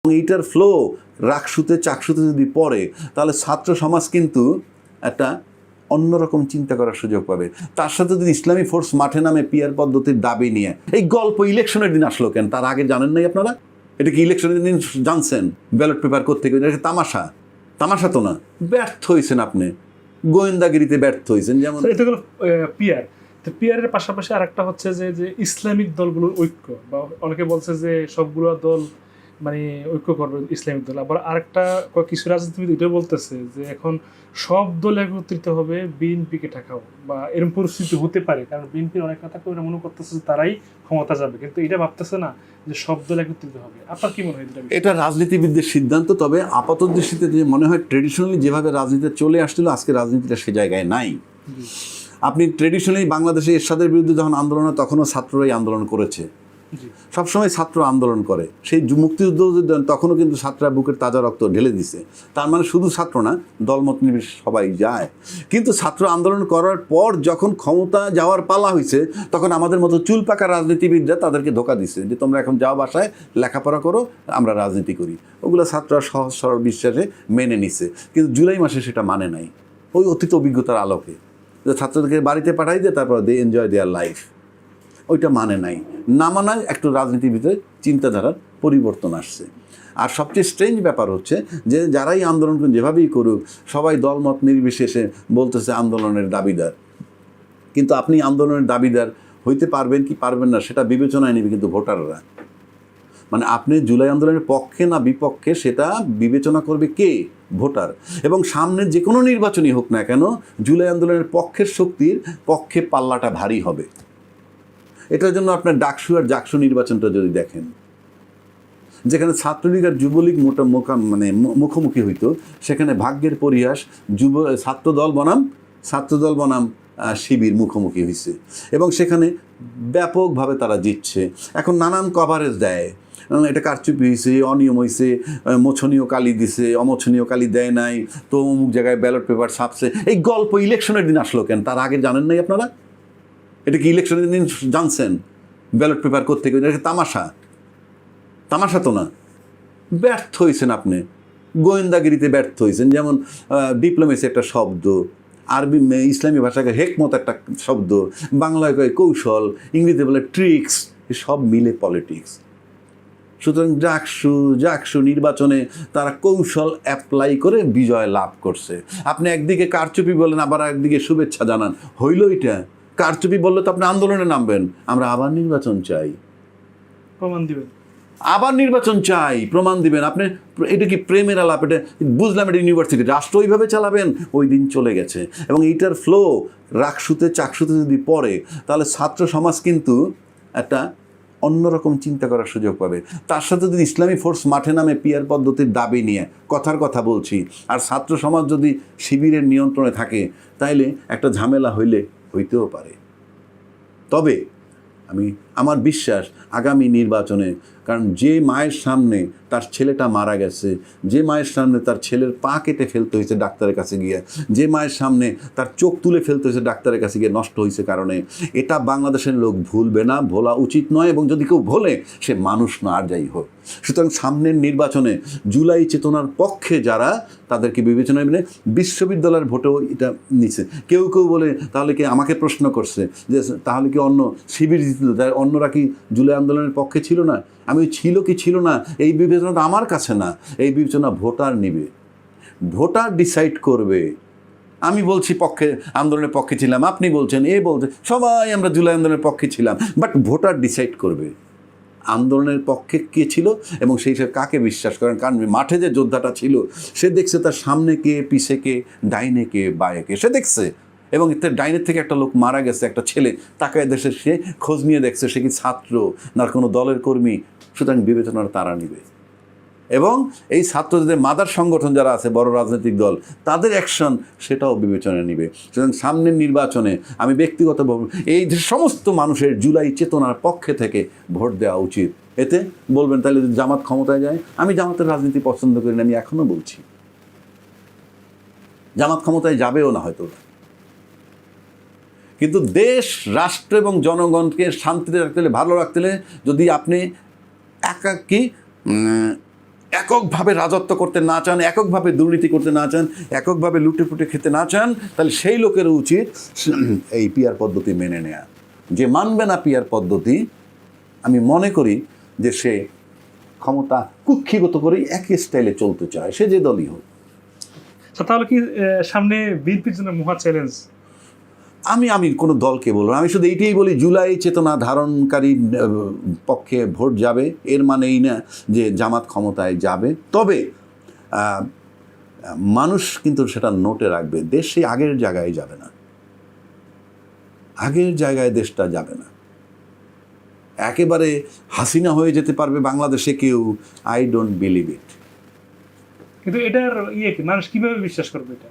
এইটার ফ্লো রাকসুতে চাকসুতে যদি পড়ে তাহলে ছাত্র সমাজ কিন্তু একটা অন্যরকম চিন্তা করার সুযোগ পাবে। তার সাথে যদি ইসলামী ফোর্স মাঠে নামে পিয়ার পদ্ধতির দাবি নিয়ে এই গল্প ইলেকশনের দিন আসলো কেন? তার আগে জানেন নাই আপনারা? এটা কি ইলেকশনের দিন জানছেন ব্যালট পেপার করতে গিয়ে? এটা তামাশা, তামাশা তো না। ব্যর্থ হয়েছেন আপনি, গোয়েন্দাগিরিতে ব্যর্থ হয়েছেন। যেমন এটা হলো পিয়ার। তো পিয়ারের পাশাপাশি আরেকটা হচ্ছে যে ইসলামিক দলগুলোর ঐক্য, বা অনেকে বলছে যে সবগুলো দল মানে ঐক্য করবে ইসলামিক দল। আবার আরেকটা কিছু রাজনীতিবিদ এটাও বলতেছে যে এখন সব দল একত্রিত হবে বিএনপিকে ঠেকাও, বা এরকম পরিস্থিতি হতে পারে, কারণ বিএনপির অনেক নেতা ওরা মনে করতেছে যে তারাই ক্ষমতা যাবে, কিন্তু এটা ভাবতেছে না যে সব দল একত্রিত হবে। আপনার কি মনে হয় এটা রাজনীতিবিদদের সিদ্ধান্ত। তবে আপাত দৃষ্টিতে যে মনে হয় ট্রেডিশনালি যেভাবে রাজনীতিতে চলে আসছিল, আজকে রাজনীতিটা সে জায়গায় নাই। আপনি ট্রেডিশনালি বাংলাদেশে এরশাদের বিরুদ্ধে যখন আন্দোলন হয় তখনও ছাত্ররাই আন্দোলন করেছে, সবসময় ছাত্র আন্দোলন করে। সেই মুক্তিযুদ্ধ তখনও কিন্তু ছাত্ররা বুকের তাজা রক্ত ঢেলে দিছে। তার মানে শুধু ছাত্র না, দলমত নির্বিশেষে সবাই যায়। কিন্তু ছাত্র আন্দোলন করার পর যখন ক্ষমতা যাওয়ার পালা হয়েছে, তখন আমাদের মতো চুল পাকা রাজনীতিবিদরা তাদেরকে ধোকা দিচ্ছে যে তোমরা এখন যাও বাসায় লেখাপড়া করো, আমরা রাজনীতি করি। ওগুলো ছাত্ররা সহজ সরল বিশ্বাসে মেনে নিছে। কিন্তু জুলাই মাসে সেটা মানে নাই, ওই অতীত অভিজ্ঞতার আলোকে যে ছাত্রদেরকে বাড়িতে পাঠাই দিয়ে তারপর দে এনজয় দেয়ার লাইফ, ওইটা মানে নাই। না মানায় একটু রাজনীতির ভিতরে চিন্তাধারার পরিবর্তন আসছে। আর সবচেয়ে স্ট্রেঞ্জ ব্যাপার হচ্ছে যে যারাই আন্দোলন যেভাবেই করুক, সবাই দলমত নির্বিশেষে বলতেছে আন্দোলনের দাবিদার। কিন্তু আপনি আন্দোলনের দাবিদার হইতে পারবেন কি পারবেন না সেটা বিবেচনায় নেবে কিন্তু ভোটাররা। মানে আপনি জুলাই আন্দোলনের পক্ষে না বিপক্ষে সেটা বিবেচনা করবে কে? ভোটার। এবং সামনে যে কোনো নির্বাচনই হোক না কেন, জুলাই আন্দোলনের পক্ষের শক্তির পক্ষে পাল্লাটা ভারী হবে। এটার জন্য আপনার ডাকসু আর জাকসু নির্বাচনটা যদি দেখেন, যেখানে ছাত্রলীগ আর যুবলীগ মুখোমুখি হইতো, সেখানে ভাগ্যের পরিহাস ছাত্রদল বনাম শিবির মুখোমুখি হয়েছে এবং সেখানে ব্যাপকভাবে তারা জিতছে। এখন নানান কভারেজ দেয়, এটা কারচুপি হয়েছে, অনিয়ম হয়েছে, মোছনীয় কালি দিছে, অমোছনীয় কালি দেয় নাই, তো অমুক জায়গায় ব্যালট পেপার ছাপছে। এই গল্প ইলেকশনের দিন আসলো কেন? তার আগে জানেন নাই আপনারা? এটা কি ইলেকশনের দিন জানছেন ব্যালট পেপার করতে গিয়ে? এটা তামাশা, তামাশা তো না। ব্যর্থ হয়েছেন আপনি, গোয়েন্দাগিরিতে ব্যর্থ হয়েছেন। যেমন ডিপ্লোমেসি একটা শব্দ, আরবি ইসলামী ভাষাকে হেকমত একটা শব্দ, বাংলায় কয় কৌশল, ইংরেজিতে বলে ট্রিক্স, সব মিলে পলিটিক্স। সুতরাং জাকসু নির্বাচনে তারা কৌশল অ্যাপ্লাই করে বিজয় লাভ করছে। আপনি একদিকে কারচুপি বলেন, আবার একদিকে শুভেচ্ছা জানান, হইল এটা? কারচুপি বললে তো আপনি আন্দোলনে নামবেন, আমরা আবার নির্বাচন চাই, প্রমাণ দিবেন, আবার নির্বাচন চাই, প্রমাণ দিবেন। আপনি এটা কি প্রেমের আলাপ? এটা বুঝলাম, এটা ইউনিভার্সিটি, রাষ্ট্র ওইভাবে চালাবেন। ওই দিন চলে গেছে। এবং এইটার ফ্লো রাকসুতে চাকসুতে যদি পড়ে তাহলে ছাত্র সমাজ কিন্তু একটা অন্যরকম চিন্তা করার সুযোগ পাবে। তার সাথে যদি ইসলামী ফোর্স মাঠে নামে পিয়ার পদ্ধতির দাবি নিয়ে, কথার কথা বলছি, আর ছাত্র সমাজ যদি শিবিরের নিয়ন্ত্রণে থাকে, তাইলে একটা ঝামেলা হইতেও পারে। তবে আমার বিশ্বাস আগামী নির্বাচনে, কারণ যে মায়ের সামনে তার ছেলেটা মারা গেছে, যে মায়ের সামনে তার ছেলের পা কেটে ফেলতে হয়েছে ডাক্তারের কাছে গিয়ে, যে মায়ের সামনে তার চোখ তুলে ফেলতে হয়েছে ডাক্তারের কাছে গিয়ে, নষ্ট হয়েছে কারণে, এটা বাংলাদেশের লোক ভুলবে না, ভোলা উচিত নয়। এবং যদি কেউ ভোলে সে মানুষ না, আর যাই হোক। সুতরাং সামনের নির্বাচনে জুলাই চেতনার পক্ষে যারা, তাদেরকে বিবেচনায় মেনে বিশ্ববিদ্যালয়ের ভোটেও এটা নিচ্ছে। কেউ বলে তাহলে কি, আমাকে প্রশ্ন করছে যে তাহলে কি অন্য শিবির জিতল, অন্যরা কি জুলাই আন্দোলনের পক্ষে ছিল না? আমি ছিল কি ছিল না এই বিবেচনাটা আমার কাছে না, এই বিবেচনা ভোটার নিবে, ভোটার ডিসাইড করবে। আমি বলছি আন্দোলনের পক্ষে ছিলাম, আপনি বলছেন, বলছে, সবাই আমরা জুলাই আন্দোলনের পক্ষে ছিলাম, বাট ভোটার ডিসাইড করবে আন্দোলনের পক্ষে কে ছিল এবং সেই হিসেবে কাকে বিশ্বাস করেন। কারণ মাঠে যে যোদ্ধাটা ছিল, সে দেখছে তার সামনে কে, পিছে কে, ডাইনে কে, বায়ে কে, সে দেখছে। এবং ডাইনের থেকে একটা লোক মারা গেছে, একটা ছেলে, তাকায় দেশে সে খোঁজ নিয়ে দেখছে সে কি ছাত্র না কোনো দলের কর্মী। সুতরাং বিবেচনার তারা নিবে। এবং এই ছাত্রদের মাদার সংগঠন যারা আছে, বড় রাজনৈতিক দল, তাদের অ্যাকশন সেটাও বিবেচনায় নিবে। সুতরাং সামনের নির্বাচনে আমি ব্যক্তিগতভাবে এই যে সমস্ত মানুষের জুলাই চেতনার পক্ষে থেকে ভোট দেওয়া উচিত। এতে বলবেন তাহলে যদি জামাত ক্ষমতায় যায়, আমি জামাতের রাজনীতি পছন্দ করি না, আমি এখনও বলছি জামাত ক্ষমতায় যাবেও না হয়তো। কিন্তু দেশ, রাষ্ট্র এবং জনগণকে শান্তিতে রাখতে হলে, ভালো রাখতে হলে, যদি আপনি একাকী এককভাবে রাজত্ব করতে না চান, এককভাবে দুর্নীতি করতে না চান, এককভাবে লুটে পুটে খেতে না চান, তাহলে সেই লোকের উচিত এই পিয়ার পদ্ধতি মেনে নেয়া। যে মানবে না পিয়ার পদ্ধতি, আমি মনে করি যে সে ক্ষমতা কুক্ষিগত করেই একই স্টাইলে চলতে চায়, সে যে দলই হোক। তাহলে কি সামনে বিএনপির জন্য মহা চ্যালেঞ্জ? আমি কোনো দলকে বলবো না, আমি শুধু এইটাই বলি, জুলাই চেতনা ধারণকারী পক্ষে ভোট যাবে, এর মানে এই না যে জামাত ক্ষমতায় যাবে। তবে মানুষ কিন্তু সেটা নোটে রাখবে, দেশ সেই আগের জায়গায় যাবে না, আগের জায়গায় দেশটা যাবে না। একেবারে হাসিনা হয়ে যেতে পারবে বাংলাদেশে কেউ, আই ডোন্ট বিলিভ ইট। কিন্তু এটার কি মানুষ কিভাবে বিশ্বাস করবে এটা?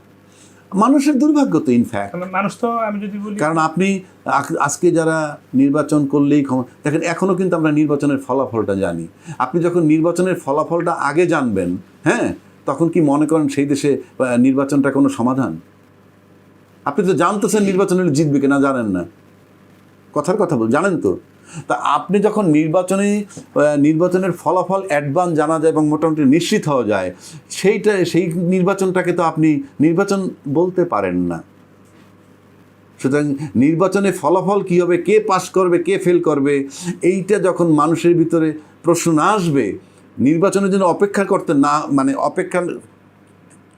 মানুষের দুর্ভাগ্য তো ইনফ্যাক্ট। মানুষ তো, আমি যদি বলি, কারণ আপনি আজকে যারা নির্বাচন করলেই দেখেন, এখনও কিন্তু আমরা নির্বাচনের ফলাফলটা জানি। আপনি যখন নির্বাচনের ফলাফলটা আগে জানবেন, হ্যাঁ, তখন কি মনে করেন সেই দেশে নির্বাচনটা কোনো সমাধান? আপনি তো জানতেছেন নির্বাচনে জিতবে কিনা, জানেন না, কথার কথা বল, জানেন তো। তা আপনি যখন নির্বাচনের ফলাফল অ্যাডভান্স জানা যায় এবং মোটামুটি নিশ্চিত হওয়া যায়, সেই নির্বাচনটাকে তো আপনি নির্বাচন বলতে পারেন না। সুতরাং নির্বাচনে ফলাফল কী হবে, কে পাস করবে, কে ফেল করবে, এইটা যখন মানুষের ভিতরে প্রশ্ন না আসবে, নির্বাচনের জন্য অপেক্ষা করতে না, মানে অপেক্ষা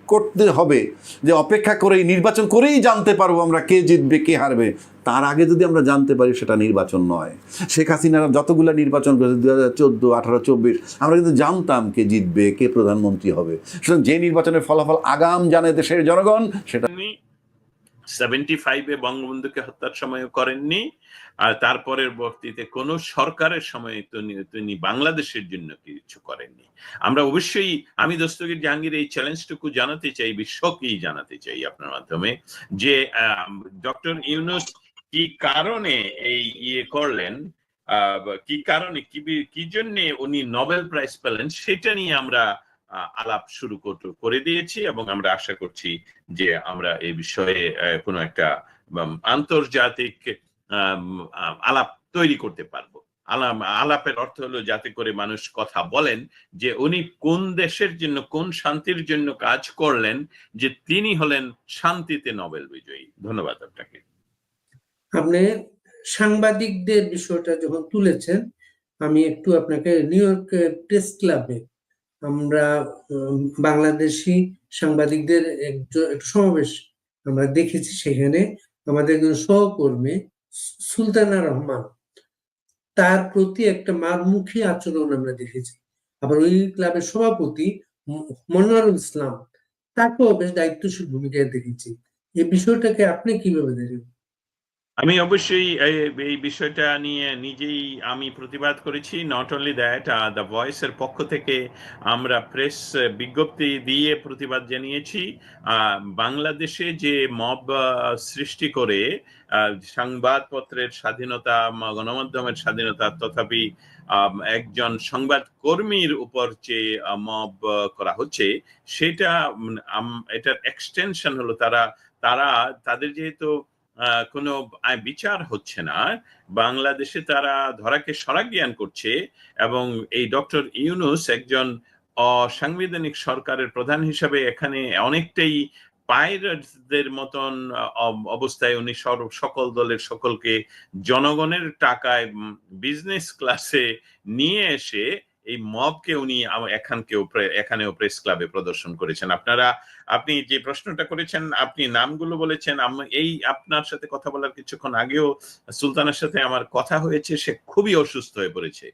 করতে হবে যে অপেক্ষা করেই নির্বাচন করেই জানতে পারবো আমরা কে জিতবে কে হারবে। তার আগে যদি আমরা জানতে পারি, সেটা নির্বাচন নয়। শেখ হাসিনারা যতগুলো নির্বাচন করেছে 2014, 18, 24, আমরা কিন্তু জানতাম কে জিতবে, কে প্রধানমন্ত্রী হবে। সুতরাং যে নির্বাচনের ফলাফল আগাম জানে দেশের জনগণ, সেটা 75-এ বঙ্গবন্ধুকে হত্যার সময় করেননি, আর তারপরের বর্তীতে কোন সরকারের সময় তিনি বাংলাদেশের জন্য কিছু করেননি। আমরা অবশ্যই, আমি দস্তগীর জাহাঙ্গীর এই চ্যালেঞ্জটুকু জানাতে চাই, বিশ্বকেই জানাতে চাই আপনার মাধ্যমে, যে ডক্টর ইউনূস কি কারণে এই করলেন, কি কারণে, কি জন্য উনি নোবেল প্রাইজ পেলেন, সেটা নিয়ে আমরা আলাপ শুরু করে দিয়েছি, এবং আমরা আশা করছি যে আমরা এই বিষয়ে কোনো একটা আন্তর্জাতিক আলাপ তৈরি করতে পারবো। আলাপের অর্থ হলো যাতে করে মানুষ কথা বলেন যে উনি কোন দেশের জন্য, কোন শান্তির জন্য কাজ করলেন, যে তিনি হলেন শান্তিতে নোবেল বিজয়ী। ধন্যবাদ আপনাকে। আপনি সাংবাদিকদের বিষয়টা যখন তুলেছেন, আমি একটু আপনাকে নিউ ইয়র্ক প্রেস ক্লাবে আমরা বাংলাদেশি সাংবাদিকদের একটা সমাবেশ আমরা দেখেছি। সেখানে আমাদের একজন সহকর্মী সুলতানা রহমান, তার প্রতি একটা মারমুখী আচরণ আমরা দেখেছি। আবার ওই ক্লাবের সভাপতি মনোয়ারুল ইসলাম, তাকেও বেশ দায়িত্বশীল ভূমিকায় দেখেছি। এই বিষয়টাকে আপনি কিভাবে দেখেন? আমি অবশ্যই এই বিষয়টা নিয়ে নিজেই আমি প্রতিবাদ করেছি। নট অনলি দ্যাট, দ্য ভয়েসের পক্ষ থেকে আমরা প্রেস বিজ্ঞপ্তি দিয়ে প্রতিবাদ জানিয়েছি। বাংলাদেশে যে মব সৃষ্টি করে সংবাদপত্রের স্বাধীনতা, গণমাধ্যমের স্বাধীনতা, তথাপি একজন সংবাদ কর্মীর উপর যে মব করা হচ্ছে, সেটা এটার এক্সটেনশন হলো তাদের যেহেতু কোনো বিচার হচ্ছে না, বাংলাদেশে তারা ধরাকে সরাজ্ঞান করছে, এবং এই ডক্টর ইউনূস একজন অসাংবিধানিক সরকারের প্রধান হিসাবে এখানে অনেকটাই পাইরেটসদের মতন অবস্থায় উনি সকল দলের সকলকে জনগণের টাকায় বিজনেস ক্লাসে নিয়ে এসে এই মবকে উনি এখানেও প্রেস ক্লাবে প্রদর্শন করেছেন। আপনি যে প্রশ্নটা করেছেন, আপনি নামগুলো বলেছেন, এই আপনার সাথে কথা বলার কিছুক্ষণ আগেও সুলতানের সাথে আমার কথা হয়েছে, সে খুবই অসুস্থ হয়ে পড়েছে।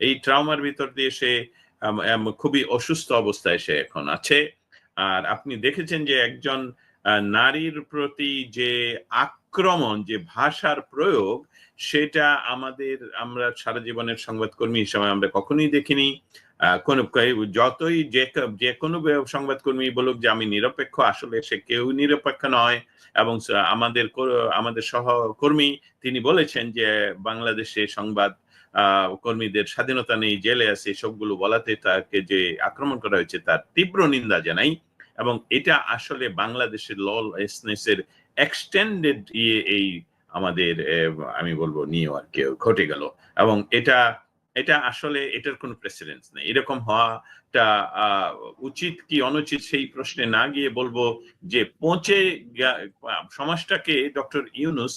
এই ট্রাউমার ভিতর দিয়ে সে খুবই অসুস্থ অবস্থায় সে এখন আছে। আর আপনি দেখেছেন যে একজন নারীর প্রতি যে আক্রমণ, যে ভাষার প্রয়োগ, সেটা আমরা সারা জীবনের সংবাদকর্মী হিসেবে আমরা কখনোই দেখিনি। যতই যে কোনো সংবাদকর্মী বলুক যে আমি নিরপেক্ষ, আসলে সে কেউ নিরপেক্ষ নয়। এবং আমাদের সহকর্মী তিনি বলেছেন যে বাংলাদেশে সংবাদ কর্মীদের স্বাধীনতা নেই, জেলে আছে, সবগুলো বলাতে তাকে যে আক্রমণ করা হয়েছে তার তীব্র নিন্দা জানাই। এবং এটা আসলে বাংলাদেশের ললেসনেসের এক্সটেন্ডেড এই আমাদের আমি বলবো নিউ ইয়র্কে ঘটে গেল। এবং এটা এটা আসলে এটার কোনো প্রেসিডেন্স নেই। এরকম হওয়াটা উচিত কি অনুচিত সেই প্রশ্নে না গিয়ে বলবো যে সমাজটাকে ডক্টর ইউনূস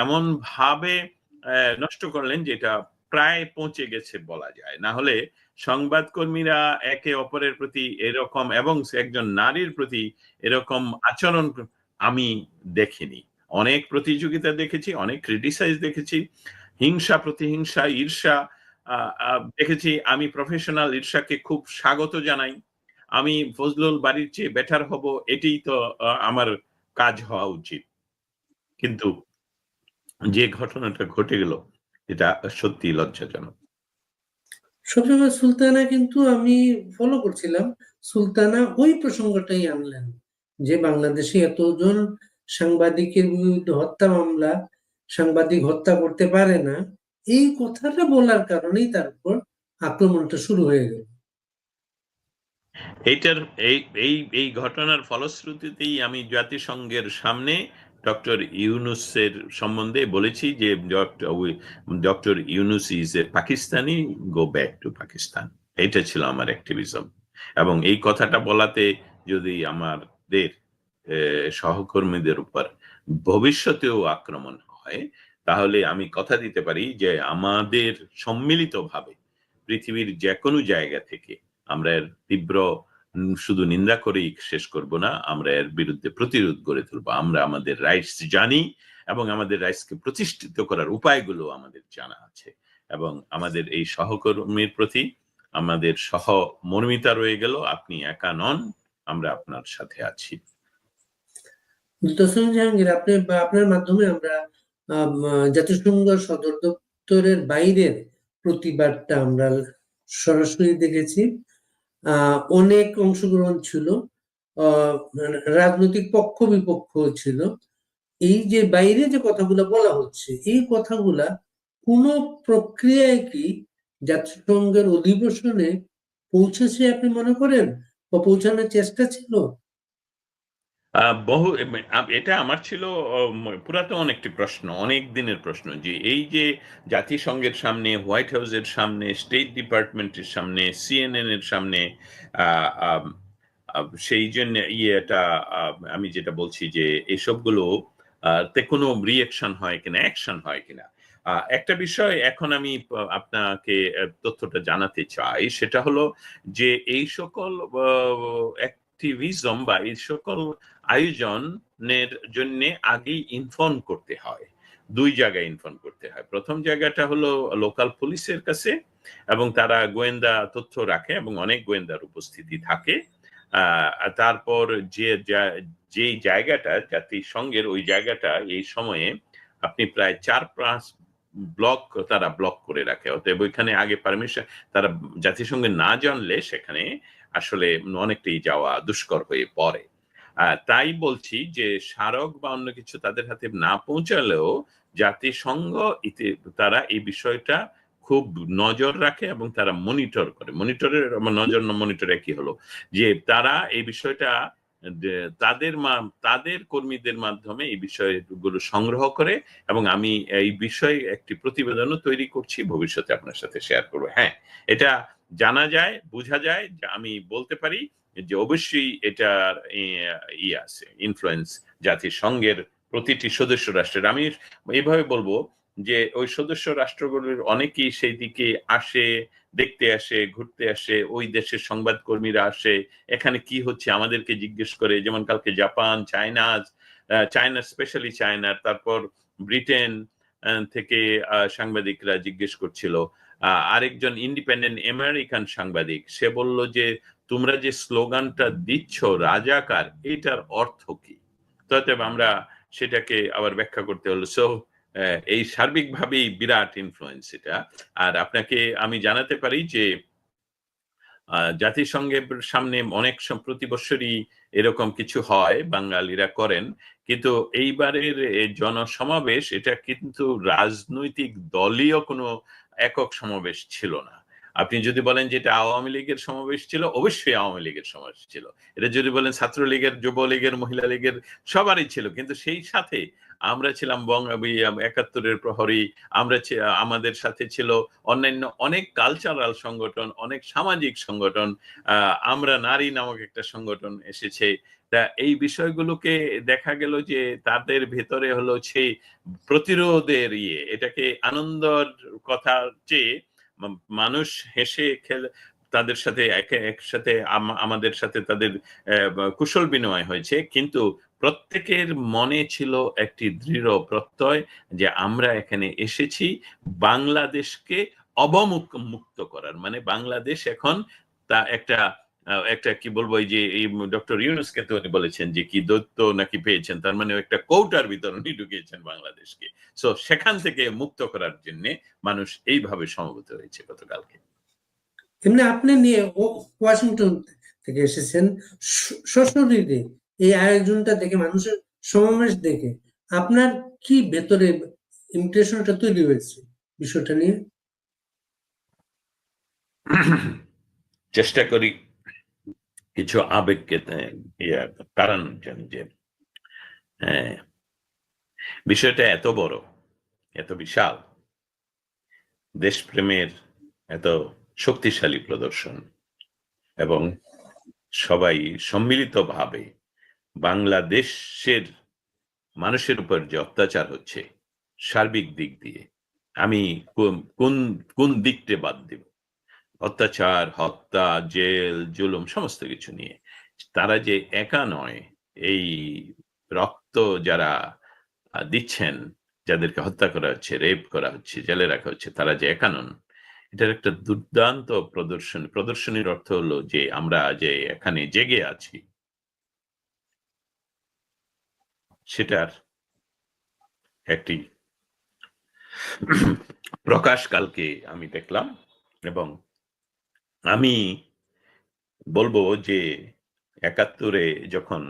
এমন ভাবে নষ্ট করলেন যেটা প্রায় পৌঁছে গেছে বলা যায়। না হলে সংবাদকর্মীরা একে অপরের প্রতি এরকম এবং একজন নারীর প্রতি এরকম আচরণ আমি দেখিনি। অনেক প্রতিযোগিতা দেখেছি, অনেক ক্রিটিসাইজ দেখেছি, হিংসা প্রতিহিংসা ঈর্ষা দেখেছি। আমি প্রফেশনাল ঈর্ষাকে খুব স্বাগত জানাই। আমি ফজলুল বাড়ির চেয়ে বেটার হব, এটাই তো আমার কাজ হওয়া উচিত। কিন্তু যে ঘটনাটা ঘটে গেল এটা সত্যি লজ্জাজনক। সবসময় সুলতানা কিন্তু আমি ফলো করছিলাম, সুলতানা ওই প্রসঙ্গটাই আনলেন যে বাংলাদেশে এতজন সাংবাদিকের বিরুদ্ধে হত্যা মামলা, সাংবাদিক হত্যা করতে পারে না, এই কথাটা বলার কারণেই তার উপর আক্রমণটা শুরু হয়ে গেল। এইটার এই এই এই ঘটনার ফলশ্রুতিতেই আমি জাতিসংঘের সামনে ডক্টর ইউনূসের সম্বন্ধে বলেছি যে doctor Yunus is a Pakistani, go back to Pakistan. এটা ছিল আমার অ্যাক্টিভিজম। এবং এই কথাটা বলাতে যদি আমাদের সহকর্মীদের উপর ভবিষ্যতেও আক্রমণ হয়, তাহলে আমি কথা দিতে পারি যে আমাদের সম্মিলিতভাবে পৃথিবীর যে কোনো জায়গা থেকে আমরা এর তীব্র শুধু নিন্দা করেই শেষ করব না, আমরা এর বিরুদ্ধে প্রতিরোধ গড়ে তুলবো। আমরা আমাদের রাইটস জানি এবং আমাদের রাইটসকে প্রতিষ্ঠিত করার উপায়গুলো আমাদের জানা আছে। এবং আমাদের এই সহকর্মীর প্রতি আমাদের সহমর্মিতা রয়ে গেল। আপনি একা নন, আমরা আপনার সাথে আছি। দোসম জাহাঙ্গীর, আপনার মাধ্যমে আমরা জাতিসংঘ সদর দপ্তরের বাইরের প্রতিবাদটা আমরা সরাসরি দেখেছি। অনেক অংশগ্রহণ ছিল, রাজনৈতিক পক্ষ বিপক্ষ ছিল। এই যে বাইরে যে কথাগুলো বলা হচ্ছে, এই কথাগুলা কোন প্রক্রিয়ায় কি জাতিসংঘের অধিবেশনে পৌঁছেছে আপনি মনে করেন, বা পৌঁছানোর চেষ্টা ছিল? বহু এটা আমার ছিল পুরাতন একটি প্রশ্ন, অনেক দিনের প্রশ্ন, যে এই যে জাতিসংঘের সামনে, হোয়াইট হাউসের সামনে, স্টেট ডিপার্টমেন্টের সামনে, সিএনএন এর সামনে, সেই জন্য ইয়েটা আমি যেটা বলছি যে এসবগুলো তে কোনো রিয়েকশন হয় কিনা, অ্যাকশন হয় কিনা। একটা বিষয় এখন আমি আপনাকে তথ্যটা জানাতে চাই, সেটা হলো যে এই সকল অ্যাক্টিভিজম বা এই সকল আয়োজনের জন্য আগেই ইনফর্ম করতে হয়। দুই জায়গায় ইনফর্ম করতে হয়। প্রথম জায়গাটা হলো লোকাল পুলিশের কাছে, এবং তারা গোয়েন্দা তথ্য রাখে এবং অনেক গোয়েন্দার উপস্থিতি থাকে। তারপর যে জায়গাটা জাতিসংঘের, ওই জায়গাটা এই সময়ে আপনি প্রায় 4-5 ব্লক তারা ব্লক করে রাখে। অতএব ওইখানে আগে পারমিশন তারা জাতিসংঘে না জানলে সেখানে আসলে অনেকটাই যাওয়া দুষ্কর হয়ে পড়ে। তাই বলছি যে স্মারক বা অন্য কিছু তাদের হাতে না পৌঁছালেও জাতিসংঘ তারা এই বিষয়টা খুব নজর রাখে এবং তারা মনিটর করে। মনিটরের নজর মনিটর একই হলো, যে তারা এই বিষয়টা তাদের কর্মীদের মাধ্যমে এই বিষয়গুলো সংগ্রহ করে, এবং আমি এই বিষয়ে একটি প্রতিবেদনও তৈরি করছি, ভবিষ্যতে আপনার সাথে শেয়ার করবো। হ্যাঁ, এটা জানা যায়, বোঝা যায়, যে আমি বলতে পারি যে অবশ্যই এটার আছে ইনফ্লুয়েন্স জাতিসংঘের প্রতিটি সদস্য রাষ্ট্রের। আমি এইভাবে বলবো যে ওই সদস্য রাষ্ট্রগুলোর অনেকেই সেই দিকে আসে, দেখতে আসে, ঘুরতে আসে, ওই দেশের সংবাদকর্মীরা আসে, এখানে কি হচ্ছে আমাদেরকে জিজ্ঞেস করে। যেমন কালকে জাপান, চায়না স্পেশালি চায়নার, তারপর ব্রিটেন থেকে সাংবাদিকরা জিজ্ঞেস করছিল। আরেকজন ইন্ডিপেন্ডেন্ট আমেরিকান সাংবাদিক, সে বলল যে তোমরা যে স্লোগানটা দিচ্ছ রাজাকার, এটার অর্থ কি? তবে আমরা সেটাকে আবার ব্যাখ্যা করতে হলো। সো এই সার্বিকভাবেই বিরাট ইনফ্লুয়েন্স এটা। আর আপনাকে আমি জানাতে পারি যে জাতিসংঘের সামনে অনেক প্রতি বছরই এরকম কিছু হয়, বাঙালিরা করেন। কিন্তু এইবারের জনসমাবেশ এটা কিন্তু রাজনৈতিক দলীয় কোনো একক সমাবেশ ছিল না। আপনি যদি বলেন যে এটা আওয়ামী লীগের সমাবেশ ছিল, অবশ্যই আওয়ামী লীগের সমাবেশ ছিল। এটা যদি বলেন ছাত্রলীগের, যুবলীগের, মহিলা লীগের, সবারই ছিল। কিন্তু সেই সাথে আমরা ছিলাম ৭১-এর প্রহরী, আমাদের সাথে ছিল অন্যান্য অনেক কালচারাল সংগঠন, অনেক সামাজিক সংগঠন, আমরা নারী নামক একটা সংগঠন এসেছে। তা এই বিষয়গুলোকে দেখা গেল যে তাদের ভেতরে হলো সেই প্রতিরোধের এটাকে আনন্দর কথার চেয়ে মানুষ হেসে খেলে তাদের সাথে একসাথে আমাদের সাথে তাদের কুশল বিনিময় হয়েছে, কিন্তু প্রত্যেকের মনে ছিল একটি দৃঢ় প্রত্যয় যে আমরা এখানে এসেছি বাংলাদেশকে অবমুক্ত করার, মানে বাংলাদেশ এখন তা একটা কি বলবো, এই যে এই ডক্টর ইউনূসকে তো উনি বলেছেন যে কি দৈত্য নাকি পেয়েছেন, তার মানে একটা কৌটার ভিতর উনি ঢুকিয়েছেন বাংলাদেশকে। সো সেখান থেকে মুক্ত করার জন্য মানুষ এইভাবে সমবেত হয়েছে গতকালকে। এমনি আপনি নিয়ে ওয়াশিংটন থেকে এসেছেন, সশরীরে এই আয়োজনটা দেখে, মানুষের সমাবেশ দেখে আপনার কি ভেতরে ইমপ্রেশনটা তৈরি হয়েছে বিষয়টা নিয়ে? চেষ্টা করি কিছু আবেগকে কারণ জানি যে বিষয়টা এত বড়, এত বিশাল, দেশপ্রেমের এত শক্তিশালী প্রদর্শন, এবং সবাই সম্মিলিতভাবে বাংলাদেশের মানুষের উপর যে অত্যাচার হচ্ছে সার্বিক দিক দিয়ে, আমি কোন দিকটা বাদ দিব, অত্যাচার, হত্যা, জেল, জুলুম সমস্ত কিছু নিয়ে তারা যে একা নয়, এই রক্ত যারা দিচ্ছেন, যাদেরকে হত্যা করা হচ্ছে, রেপ করা হচ্ছে, জেলে রাখা হচ্ছে, তারা যে একা নন, এটার একটা দুর্দান্ত প্রদর্শনীর অর্থ হলো যে আমরা যে এখানে জেগে আছি সেটার একটি প্রকাশ কালকে আমি দেখলাম। এবং আমি বলবো যে ৭১-এ যখন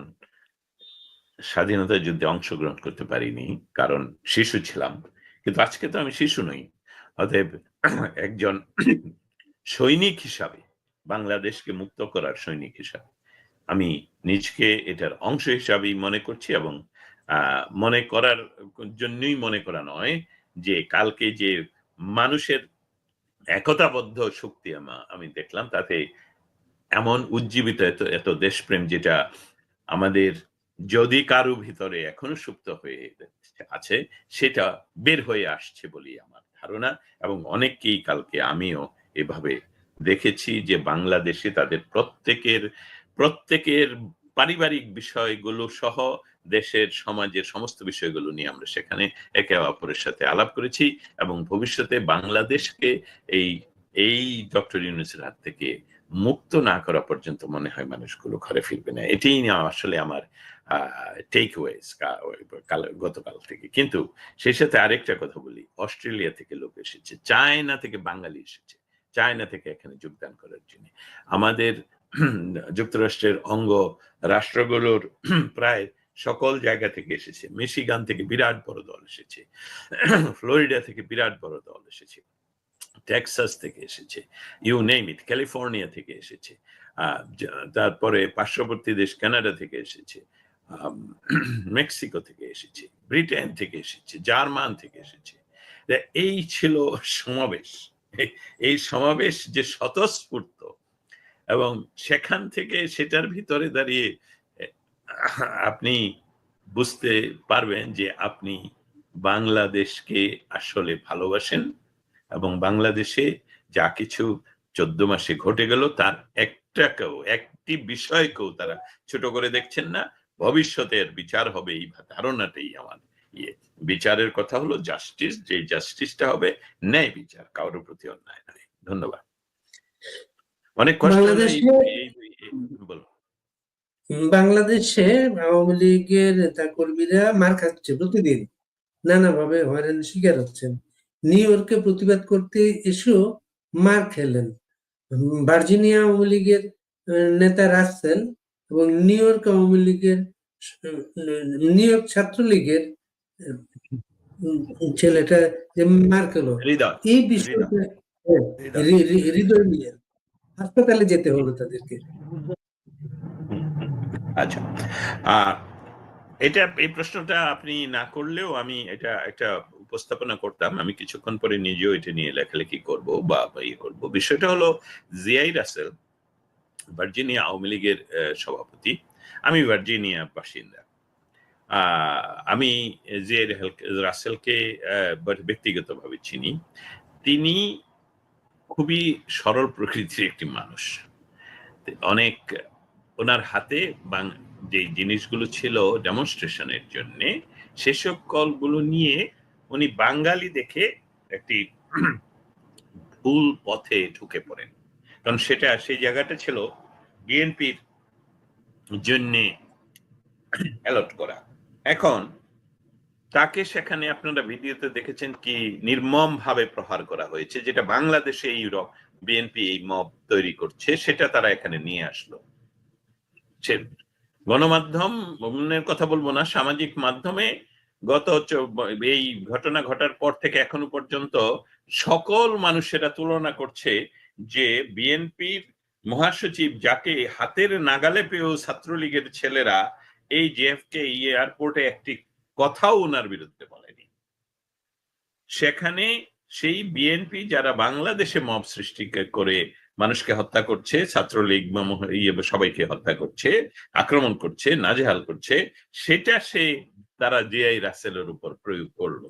স্বাধীনতা যুদ্ধে অংশগ্রহণ করতে পারিনি, কারণ শিশু ছিলাম, কিন্তু আজকে তো আমি শিশু নই। অতএব একজন সৈনিক হিসাবে, বাংলাদেশকে মুক্ত করার সৈনিক হিসাবে আমি নিজকে এটার অংশ হিসাবেই মনে করছি, এবং মনে করার জন্যই মনে করা নয়, যে কালকে যে মানুষের একতাবদ্ধ শক্তি আমি দেখলাম, তাতে এমন উজ্জীবিত এত দেশপ্রেম, যেটা আমাদের যদি কারো ভিতরে এখনো সুপ্ত হয়ে আছে, সেটা বের হয়ে আসছে বলি আমার ধারণা। এবং অনেককেই কালকে আমিও এভাবে দেখেছি যে বাংলাদেশে তাদের প্রত্যেকের পারিবারিক বিষয়গুলো সহ দেশের সমাজের সমস্ত বিষয়গুলো নিয়ে আমরা সেখানে একে অপরের সাথে আলাপ করেছি, এবং ভবিষ্যতে বাংলাদেশকে এই ডক্টর ইউনূসের হাত থেকে মুক্ত না করা পর্যন্ত মনে হয় মানুষগুলো ঘরে ফিরবে না। এটাই আসলে আমার টেক ওয়েজ গতকাল থেকে। কিন্তু সেই সাথে আরেকটা কথা বলি, অস্ট্রেলিয়া থেকে লোক এসেছে, চায়না থেকে বাঙালি এসেছে, চায়না থেকে এখানে যোগদান করার জন্য। আমাদের যুক্তরাষ্ট্রের অঙ্গ রাষ্ট্রগুলোর প্রায় সকল জায়গা থেকে এসেছে। মিশিগান থেকে বিরাট বড় দল এসেছে, ফ্লোরিডা থেকে বিরাট বড় দল এসেছে, টেক্সাস থেকে এসেছে, ইউ নেম ইট, ক্যালিফোর্নিয়া থেকে এসেছে, তারপরে পার্শ্ববর্তী দেশ কানাডা থেকে এসেছে, মেক্সিকো থেকে এসেছে, ব্রিটেন থেকে এসেছে, জার্মান থেকে এসেছে। এই ছিল সমাবেশ। এই সমাবেশ যে স্বতঃস্ফূর্ত, এবং সেখান থেকে সেটার ভিতরে দাঁড়িয়ে আপনি বুঝতে পারবেন যে আপনি বাংলাদেশকে আসলে ভালোবাসেন, এবং বাংলাদেশে যা কিছু 14 মাসে ঘটে গেল তার একটি বিষয়কেও তারা ছোট করে দেখছেন না। ভবিষ্যতের বিচার হবে, এই ধারণাটাই আমার বিচারের কথা হলো জাস্টিস, যে জাস্টিসটা হবে ন্যায় বিচার, কারোর প্রতি অন্যায় নয়। ধন্যবাদ। অনেক কষ্ট বলো। বাংলাদেশে আওয়ামী লীগের নেতা কর্মীরা মার খাচ্ছে প্রতিদিন, নানাভাবে হয়রানির শিকার হচ্ছেন। নিউ ইয়র্কে প্রতিবাদ করতে এসেও মার খেলেন। ভার্জিনিয়া আওয়ামী লীগের নেতা রাসেল এবং নিউ ইয়র্ক ছাত্রলীগের ছেলেটা যে মার খেলো, এই বিষয়টা হ্যাঁ, হৃদয় নিয়ে হাসপাতালে যেতে হলো তাদেরকে। আচ্ছা, এই প্রশ্নটা আপনি না করলেও আমি এটা একটা উপস্থাপনা করতাম। আমি কিছুক্ষণ পরে নিজেও এটা নিয়ে লেখালেখি করব বা ইয়ে করব। বিষয়টা হলো জিআই রাসেল ভার্জিনিয়া আওয়ামী লীগের সভাপতি। আমি ভার্জিনিয়া বাসিন্দা। আমি জিআই রাসেলকে ব্যক্তিগতভাবে চিনি। তিনি খুবই সরল প্রকৃতির একটি মানুষ। অনেক ওনার হাতে যে জিনিসগুলো ছিল ডেমনস্ট্রেশনের জন্য, সেসব কলগুলো নিয়ে উনি বাঙালি দেখে একটি ভুল পথে ঢুকে পড়েন। কারণ সেই জায়গাটা ছিল বিএনপির জন্য অ্যালট করা। এখন তাকে সেখানে আপনারা ভিডিওতে দেখেছেন কি নির্মম ভাবে প্রহার করা হয়েছে, যেটা বাংলাদেশে এই বিএনপি এই মব তৈরি করছে সেটা তারা এখানে নিয়ে আসলো। গণমাধ্যমের কথা বলবো না, সামাজিক মাধ্যমে এই ঘটনা ঘটার পর থেকে এখনো পর্যন্ত সকল মানুষেরা তুলনা করছে যে বিএনপির মহাসচিব, যাকে হাতের নাগালে পেয়েও ছাত্রলীগের ছেলেরা এই জেএফকে এয়ারপোর্টে একটি কথাও ওনার বিরুদ্ধে বলেনি, সেখানে সেই বিএনপি যারা বাংলাদেশে মব সৃষ্টি করে মানুষকে হত্যা করছে, ছাত্রলীগ সবাইকে হত্যা করছে, আক্রমণ করছে, নাজেহাল করছে, সেটা তারা জিআই রাসেলের উপর প্রয়োগ করলো।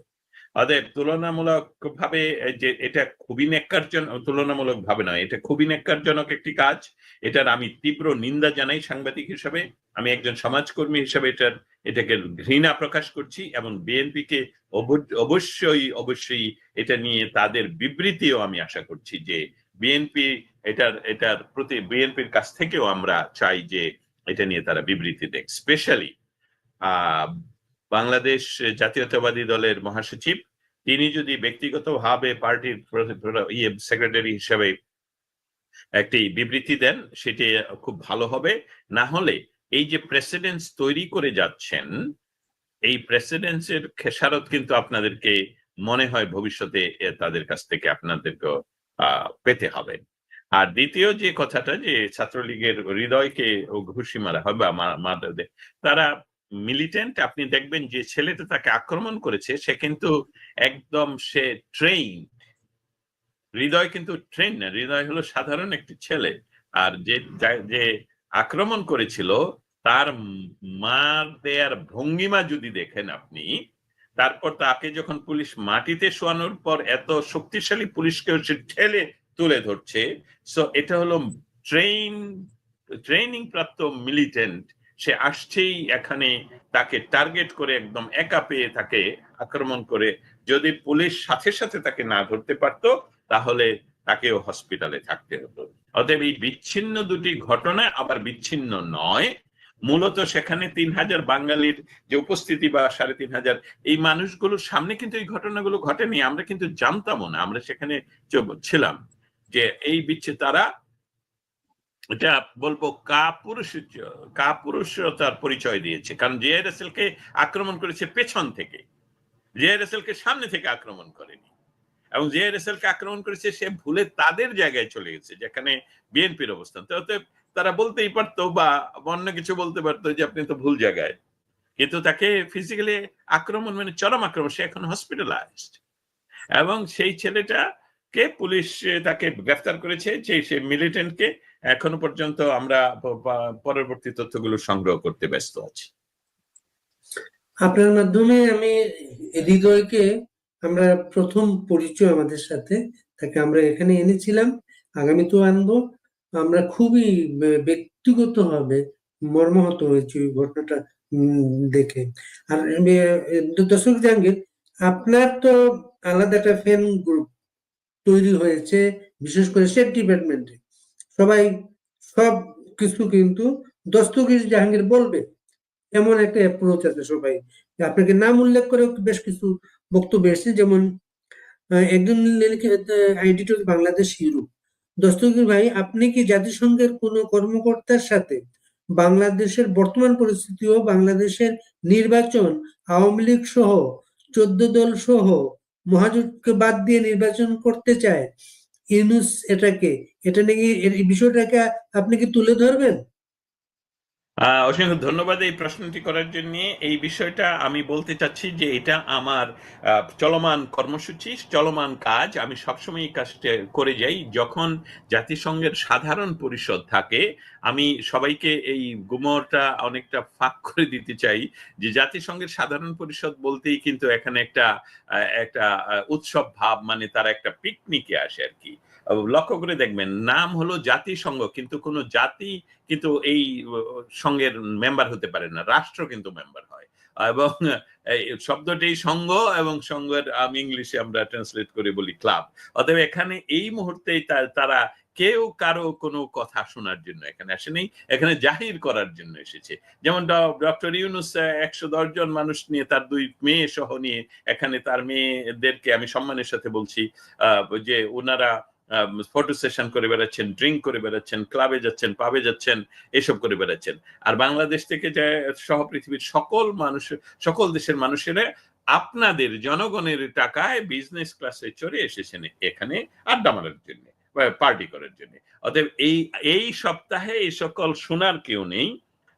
অতএব তুলনামূলক ভাবে যে এটা খুবই তুলনামূলক ভাবে নয়, এটা খুবই ন্যাক্কারজনক একটি কাজ। এটার আমি তীব্র নিন্দা জানাই সাংবাদিক হিসাবে, আমি একজন সমাজকর্মী হিসাবে এটাকে ঘৃণা প্রকাশ করছি, এবং বিএনপিকে অবশ্যই এটা নিয়ে তাদের বিবৃতিও আমি আশা করছি যে বিএনপি এটার প্রতি বিএনপির কাছ থেকেও আমরা চাই যে এটা নিয়ে তারা বিবৃতি দেখ। স্পেশালি বাংলাদেশ জাতীয়তাবাদী দলের মহাসচিব, তিনি যদি ব্যক্তিগতভাবে পার্টির সেক্রেটারি হিসাবে একটি বিবৃতি দেন সেটি খুব ভালো হবে। না হলে এই যে প্রেসিডেন্স তৈরি করে যাচ্ছেন, এই প্রেসিডেন্সের খেসারত কিন্তু আপনাদেরকে মনে হয় ভবিষ্যতে তাদের কাছ থেকে আপনাদেরকে পেতে হবে। আর দ্বিতীয় যে কথাটা, যে ছাত্রলীগের হৃদয়কে ঘুষি মারা হয় বা তারা মিলিটেন্ট, আপনি দেখবেন যে ছেলেটা তাকে আক্রমণ করেছে সে কিন্তু একদম ট্রেইন। হৃদয় কিন্তু ট্রেন না, হৃদয় হলো সাধারণ একটি ছেলে। আর যে আক্রমণ করেছিল তার মার দেয়ার ভঙ্গিমা যদি দেখেন আপনি, তারপর তাকে যখন পুলিশ মাটিতে শোয়ানোর পর এত শক্তিশালী পুলিশকে সে ঠেলে তুলে ধরছে, সো এটা হলো ট্রেনিং প্রাপ্ত মিলিটেন্ট। সে আসছেই এখানে তাকে টার্গেট করে একদম একা পেয়ে তাকে আক্রমণ করে, যদি পুলিশ সাথে সাথে তাকে না ধরতে পারতো তাহলে তাকেও হসপিটালে থাকতে হতো। অতএব এই বিচ্ছিন্ন দুটি ঘটনা আবার বিচ্ছিন্ন নয়, মূলত সেখানে ৩,০০০ বাঙালির যে উপস্থিতি বা ৩,৫০০, এই মানুষগুলোর সামনে কিন্তু এই ঘটনাগুলো ঘটেনি, আমরা কিন্তু জানতামও না, আমরা সেখানে ছিলাম। যে তারা এটা বলবো কাপুরুষতার পরিচয় দিয়েছে, কারণ জিআই রাসেলকে আক্রমণ করেছে পেছন থেকে, জিআই রাসেলকে সামনে থেকে আক্রমণ করেনি। এবং জিআই রাসেলকে আক্রমণ করেছে সে ভুলে তাদের জায়গায় চলে গেছে যেখানে বিএনপির অবস্থান। তো তারা বলতেই পারতো বা অন্য কিছু বলতে পারতো যে আপনি তো ভুল জায়গায়, কিন্তু তাকে ফিজিক্যালি আক্রমণ মানে চরম আক্রমণ। সে এখন হসপিটালাইজড, এবং সেই ছেলেটাকে পুলিশ তাকে গ্রেফতার করেছে, সেই মিলিটেন্টকে। এখনো পর্যন্ত আমরা পরবর্তী তথ্যগুলো সংগ্রহ করতে ব্যস্ত আছি। আপনার মাধ্যমে আমি হৃদয়কে আমরা প্রথম পরিচয় আমাদের সাথে, তাকে আমরা এখানে এনেছিলাম, আগামীতেও আনবো। আমরা খুবই ব্যক্তিগতভাবে মর্মাহত হয়েছি ওই ঘটনাটা দেখে। আর দর্শক জাহাঙ্গীর, আপনার তো আলাদা একটা ফ্যান গ্রুপ তৈরি হয়েছে, বিশেষ করে সেফ ডিপার্টমেন্টে সবাই সব কিছু কিন্তু দস্তগীর জাহাঙ্গীর বলবে এমন একটা অ্যাপ্রোচ আছে সবাই। আপনাকে নাম উল্লেখ করে বেশ কিছু বক্তব্য এসেছে, যেমন একজন এডিটর বাংলাদেশ হিরো। দস্তগীর ভাই, আপনি কি জাতিসংঘের কোনো কর্মকর্তার সাথে বাংলাদেশের বর্তমান পরিস্থিতি ও বাংলাদেশের নির্বাচন, আওয়ামী লীগ সহ 14 দল সহ মহাজোটকে বাদ দিয়ে নির্বাচন করতে চায়, ইউনূস এটাকে, এটা নাকি এই বিষয়টাকে আপনি কি তুলে ধরবেন? অসংখ্য ধন্যবাদ এই প্রশ্নটি করার জন্য। এই বিষয়টা আমি বলতে চাচ্ছি যে এটা আমার চলমান কর্মসূচি, চলমান কাজ। আমি সবসময় এই কাজটা করে যাই। যখন জাতিসংঘের সাধারণ পরিষদ থাকে, আমি সবাইকে এই গুমরটা অনেকটা ফাঁক করে দিতে চাই যে জাতিসংঘের সাধারণ পরিষদ বলতেই কিন্তু এখানে একটা একটা উৎসব ভাব, মানে তারা একটা পিকনিকে আসে আর কি। লক্ষ্য করে দেখবেন, নাম হলো জাতিসংঘ, কিন্তু কোনো জাতি কিন্তু এই সংঘের মেম্বার হতে পারে না, রাষ্ট্র কিন্তু মেম্বার হয়। এবং এই শব্দটি সংঘ, এবং সংঘের আমি ইংলিশে আমরা ট্রান্সলেট করে বলি ক্লাব। অতএব এখানে এই মুহূর্তে তারা কেউ কারো কোনো কথা শোনার জন্য এখানে আসেনি, এখানে জাহির করার জন্য এসেছে। যেমন ডক্টর ইউনূস 110 জন মানুষ নিয়ে, তার 2 মেয়ে সহ নিয়ে এখানে, তার মেয়েদেরকে আমি সম্মানের সাথে বলছি যে ওনারা ফটো সেশন করে বেড়াচ্ছেন, ড্রিঙ্ক করে বেড়াচ্ছেন, ক্লাবে যাচ্ছেন, পাবে যাচ্ছেন, এসব করে বেড়াচ্ছেন। আর বাংলাদেশ থেকে যে সহ পৃথিবীর সকল দেশের মানুষেরা আপনাদের জনগণের টাকায় বিজনেস ক্লাসে চড়ে এসেছেন এখানে আড্ডা মারার জন্য, পার্টি করার জন্য। অতএব এই সপ্তাহে এই সকল শোনার কেউ নেই,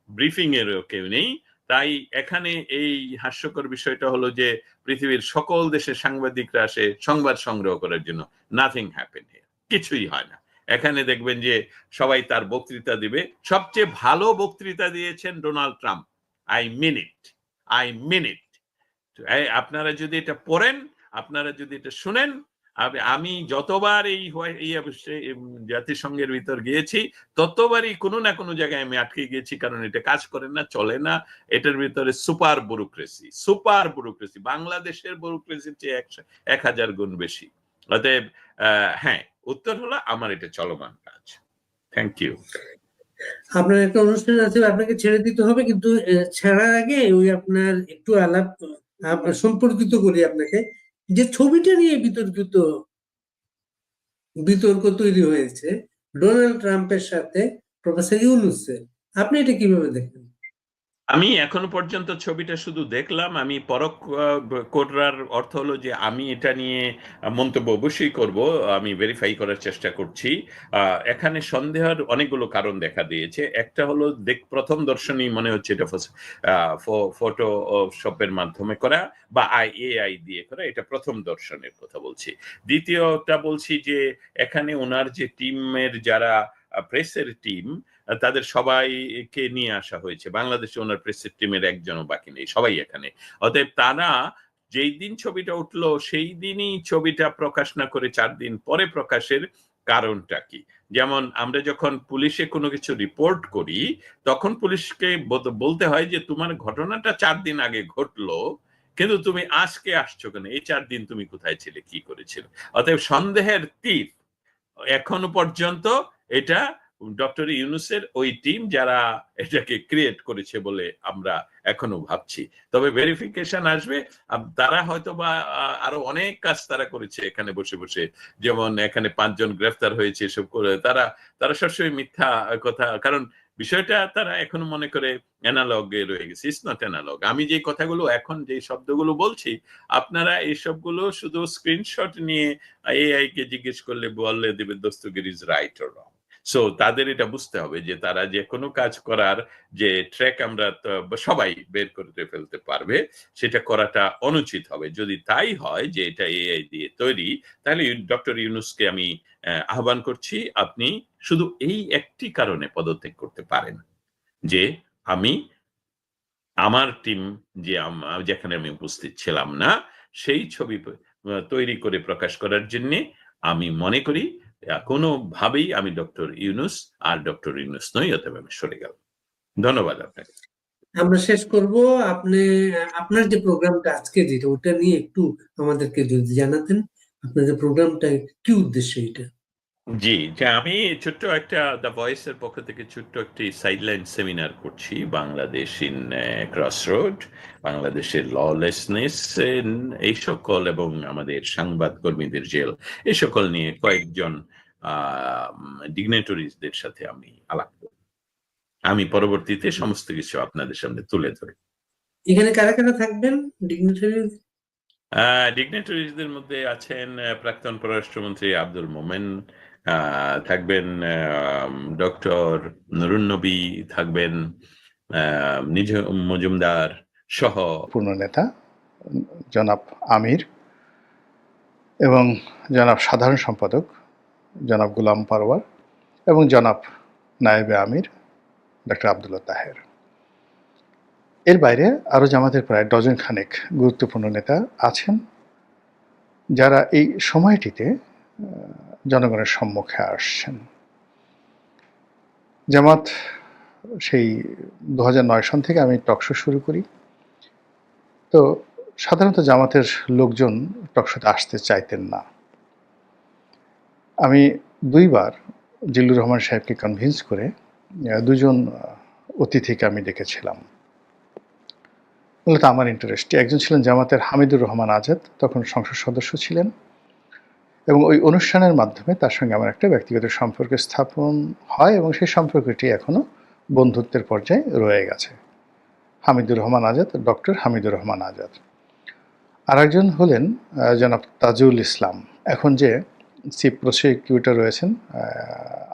ব্রিফিং এরও কেউ নেই। তাই এখানে এই হাস্যকর বিষয়টা হলো যে পৃথিবীর সকল দেশের সাংবাদিকরা আসে সংবাদ সংগ্রহ করার জন্য। নাথিং হ্যাপেন হিয়ার, কিছুই হয় না। এখানে দেখবেন যে সবাই তার বক্তৃতা দিবে। সবচেয়ে ভালো বক্তৃতা দিয়েছেন Donald Trump. I mean it, I mean it. আপনারা যদি এটা পড়েন, আপনারা যদি এটা শুনেন, আমি যতবার এই জাতিসংঘের ভিতর গিয়েছি ততবারই কোনো না কোনো জায়গায় আমি আটকে গিয়েছি, কারণ এটা কাজ করে না, চলে না। এটার ভিতরে সুপার ব্যুরোক্রেসি, বাংলাদেশের ব্যুরোক্রেসির চেয়ে 1000 গুণ বেশি। অতএব হ্যাঁ, উত্তর হলো আমার এটা চলমান কাজ। Thank you. আপনার একটা অনুষ্ঠান আছে, আপনাকে ছেড়ে দিতে হবে, কিন্তু ছাড়ার আগে ওই আপনার একটু আলাপ সম্পর্কিত করি আপনাকে, যে ছবিটা নিয়ে বিতর্ক তৈরি হয়েছে ডোনাল্ড ট্রাম্পের সাথে প্রফেসর ইউনূসের, আপনি এটা কিভাবে দেখেন? আমি এখনো পর্যন্ত ছবিটা শুধু দেখলাম। আমি পরখ করার অর্থ হলো যে আমি এটা নিয়ে মন্তব্য অবশ্যই করব, আমি ভেরিফাই করার চেষ্টা করছি। এখানে সন্দেহের অনেকগুলো কারণ দেখা দিয়েছে। একটা হলো প্রথম দর্শনেই মনে হচ্ছে এটা ফটোশপের মাধ্যমে করা বা এআই দিয়ে করা, এটা প্রথম দর্শনের কথা বলছি। দ্বিতীয়টা বলছি যে এখানে ওনার যে টিমের যারা প্রেসের টিম, তাদের সবাইকে নিয়ে আসা হয়েছে। বাংলাদেশে ওনার প্রেসের টিমের একজনও বাকি নেই, সবাই এখানে। অতএব তারা যেই দিন ছবিটা উঠলো সেই দিনই ছবিটা প্রকাশ না করে 4 দিন পরে প্রকাশের কারণটা কি? যেমন আমরা যখন পুলিশে কোনো কিছু রিপোর্ট করি, তখন পুলিশকে বলতে হয় যে তোমার ঘটনাটা 4 দিন আগে ঘটলো, কিন্তু তুমি আজকে আসছো কেন? এই 4 দিন তুমি কোথায় ছিলে, কি করেছিলে? অতএব সন্দেহের তীর এখনো পর্যন্ত এটা ডক্টর ইউনূসের ওই টিম যারা এটাকে ক্রিয়েট করেছে বলে আমরা এখনো ভাবছি। তবে ভেরিফিকেশন আসবে, তারা হয়তো বা আরো অনেক কাজ তারা করেছে এখানে বসে বসে। যেমন এখানে 5 জন গ্রেফতার হয়েছে, এসব করে তারা সবসময় মিথ্যা কথা, কারণ বিষয়টা তারা এখনো মনে করে অ্যানালগে রয়ে গেছে। It's not analogue. আমি যে কথাগুলো এখন যে শব্দগুলো বলছি, আপনারা এই সবগুলো শুধু স্ক্রিনশট নিয়ে এআই কে জিজ্ঞেস করলে বললে দেবে দস্তগির is right or wrong. So তাদের এটা বুঝতে হবে যে তারা যে কোনো কাজ করার যে ট্র্যাক আমরা সবাই বের করতে ফেলতে পারবে, সেটা করাটা অনুচিত হবে। যদি তাই হয় যে এটা এআই দিয়ে তৈরি, তাহলে ডক্টর ইউনূসকে আমি আহ্বান করছি, আপনি শুধু এই একটি কারণে পদত্যাগ করতে পারেন যে আমার টিম যেখানে আমি উপস্থিত ছিলাম না, সেই ছবি তৈরি করে প্রকাশ করার জন্য আমি মনে করি কোনোভাবেই আমি ডক্টর ইউনূস আর ডক্টর ইউনূস নই, অতএব আমি সরে গেলাম। ধন্যবাদ আপনাকে। আমরা শেষ করব। আপনি আপনার যে প্রোগ্রামটা আজকে, যেটা ওটা নিয়ে একটু আমাদেরকে যদি জানাতেন, আপনাদের প্রোগ্রামটা কি উদ্দেশ্য এটা? জি, যে আমি ছোট্ট একটা দ্য ভয়েসের পক্ষ থেকে ছোট্ট একটি সাইডলাইন সেমিনার করছি, বাংলাদেশ ইন ক্রসরোড, বাংলাদেশের ললেসনেস এই সকল, এবং আমাদের সংবাদ কর্মীদের জেল, এই সকল নিয়ে কয়েকজন ডিগনেটরিজদের সাথে আমি আলাপ করি। আমি পরবর্তীতে সমস্ত কিছু আপনাদের সামনে তুলে ধরি। এখানে কারা কারা থাকবেন ডিগনিটারি? ডিগনিটারিজদের মধ্যে আছেন প্রাক্তন পররাষ্ট্রমন্ত্রী আব্দুল মোমেন, থাকবেন ডক্টর নুরুন্নবী, থাকবেন নিঝুম মজুমদার সহ পূর্ণ নেতা জনাব আমির এবং জনাব সাধারণ সম্পাদক জনাব গোলাম পারওয়ার এবং জনাব নায়েবে আমির ডক্টর আবদুল্লাহ তাহের। এর বাইরে আরও জামাতের প্রায় ডজন খানেক গুরুত্বপূর্ণ নেতা আছেন যারা এই সময়টিতে জনগণের সম্মুখে আসছেন। জামাত সেই 2009 সন থেকে আমি টকশো শুরু করি। তো সাধারণত জামাতের লোকজন টকশোতে আসতে চাইতেন না। আমি 2 বার জিল্লুর রহমান সাহেবকে কনভিন্স করে 2 জন অতিথিকে আমি ডেকেছিলাম। মূলত আমার ইন্টারেস্টে একজন ছিলেন জামাতের হামিদুর রহমান আজাদ, তখন সংসদ সদস্য ছিলেন, এবং ওই অনুষ্ঠানের মাধ্যমে তার সঙ্গে আমার একটা ব্যক্তিগত সম্পর্ক স্থাপন হয় এবং সেই সম্পর্কটি এখনও বন্ধুত্বের পর্যায়ে রয়ে গেছে। হামিদুর রহমান আজাদ, ডক্টর হামিদুর রহমান আজাদ। আর একজন হলেন জনাব তাজুল ইসলাম, এখন যে চিফ প্রসিকিউটর রয়েছেন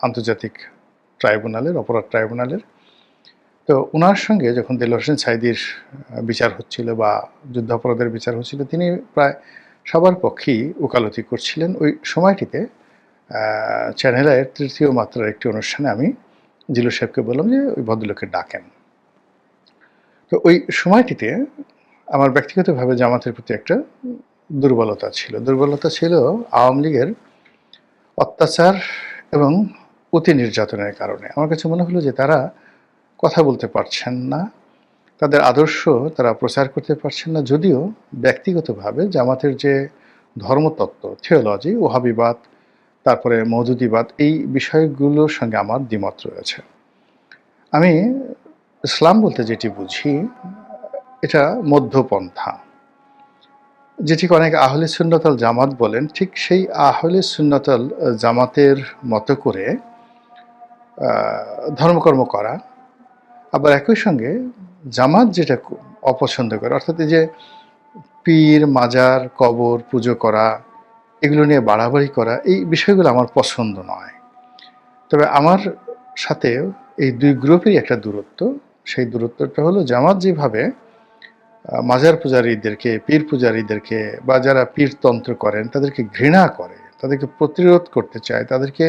আন্তর্জাতিক ট্রাইব্যুনালের, অপরাধ ট্রাইব্যুনালের। তো ওনার সঙ্গে যখন দেলোয়ার হোসেন সাঈদীর বিচার হচ্ছিল বা যুদ্ধাপরাধের বিচার হচ্ছিল, তিনি প্রায় সবার পক্ষেই ওকালতি করছিলেন। ওই সময়টিতে চ্যানেল আইয়ের 3য় মাত্রার একটি অনুষ্ঠানে আমি জিল্লুর সাহেবকে বললাম যে ওই ভদ্রলোককে ডাকেন। তো ওই সময়টিতে আমার ব্যক্তিগতভাবে জামাতের প্রতি একটা দুর্বলতা ছিল আওয়ামী লীগের অত্যাচার এবং অতি নির্যাতনের কারণে। আমার কাছে মনে হলো যে তারা কথা বলতে পারছেন না, তাদের আদর্শ তারা প্রচার করতে পারছেন না, যদিও ব্যক্তিগতভাবে জামাতের যে ধর্মতত্ত্ব, থিওলজি, ওহাবিবাদ, তারপরে মওদুদিবাদ, এই বিষয়গুলোর সঙ্গে আমার দ্বিমত রয়েছে। আমি ইসলাম বলতে যেটি বুঝি এটা মধ্যপন্থা, যেটিকে অনেক আহলে সুন্নাতাল জামাত বলেন, ঠিক সেই আহলে সুন্নাতাল জামাতের মতো করে ধর্মকর্ম করা। আবার একই সঙ্গে জামাত যেটা অপছন্দ করে, অর্থাৎ এই যে পীর, মাজার, কবর পুজো করা, এগুলো নিয়ে বাড়াবাড়ি করা, এই বিষয়গুলো আমার পছন্দ নয়। তবে আমার সাথে এই 2 গ্রুপেরই একটা দূরত্ব। সেই দূরত্বটা হলো জামাত যেভাবে মাজার পূজারীদেরকে, পীর পূজারীদেরকে বা যারা পীরতন্ত্র করেন তাদেরকে ঘৃণা করে, তাদেরকে প্রতিরোধ করতে চায়, তাদেরকে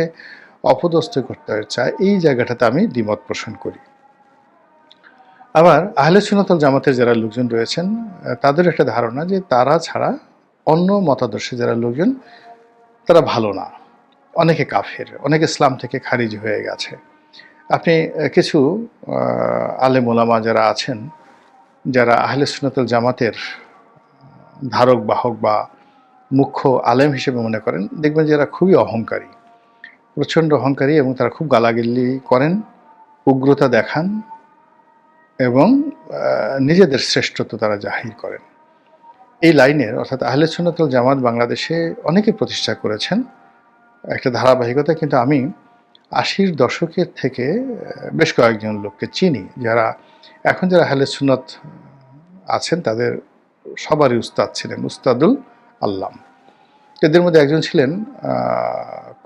অপদস্থ করতে চায়, এই জায়গাটাতে আমি দ্বিমত পোষণ করি। আবার আহলে সুন্নাতুল জামাতের যারা লোকজন রয়েছেন তাদের একটা ধারণা যে তারা ছাড়া অন্য মতাদর্শে যারা লোকজন তারা ভালো না, অনেকে কাফের, অনেকে ইসলাম থেকে খারিজ হয়ে গেছে। আপনি কিছু আলেম ওলামা যারা আছেন, যারা আহলে সুন্নাতুল জামাতের ধারক বাহক বা মুখ্য আলেম হিসেবে মনে করেন, দেখবেন যে এরা খুবই অহংকারী, প্রচণ্ড অহংকারী, এবং তারা খুব গালাগালি করেন, উগ্রতা দেখান এবং নিজেদের শ্রেষ্ঠত্ব তারা জাহির করেন। এই লাইনের, অর্থাৎ আহলে সুন্নাতুল জামাত বাংলাদেশে অনেকে প্রতিষ্ঠা করেছেন একটা ধারাবাহিকতা, কিন্তু আমি 80-র দশকের থেকে বেশ কয়েকজন লোককে চিনি যারা এখন যারা আহলে সুন্নাত আছেন, তাদের সবারই উস্তাদ ছিলেন উস্তাদুল আল্লাম। এদের মধ্যে একজন ছিলেন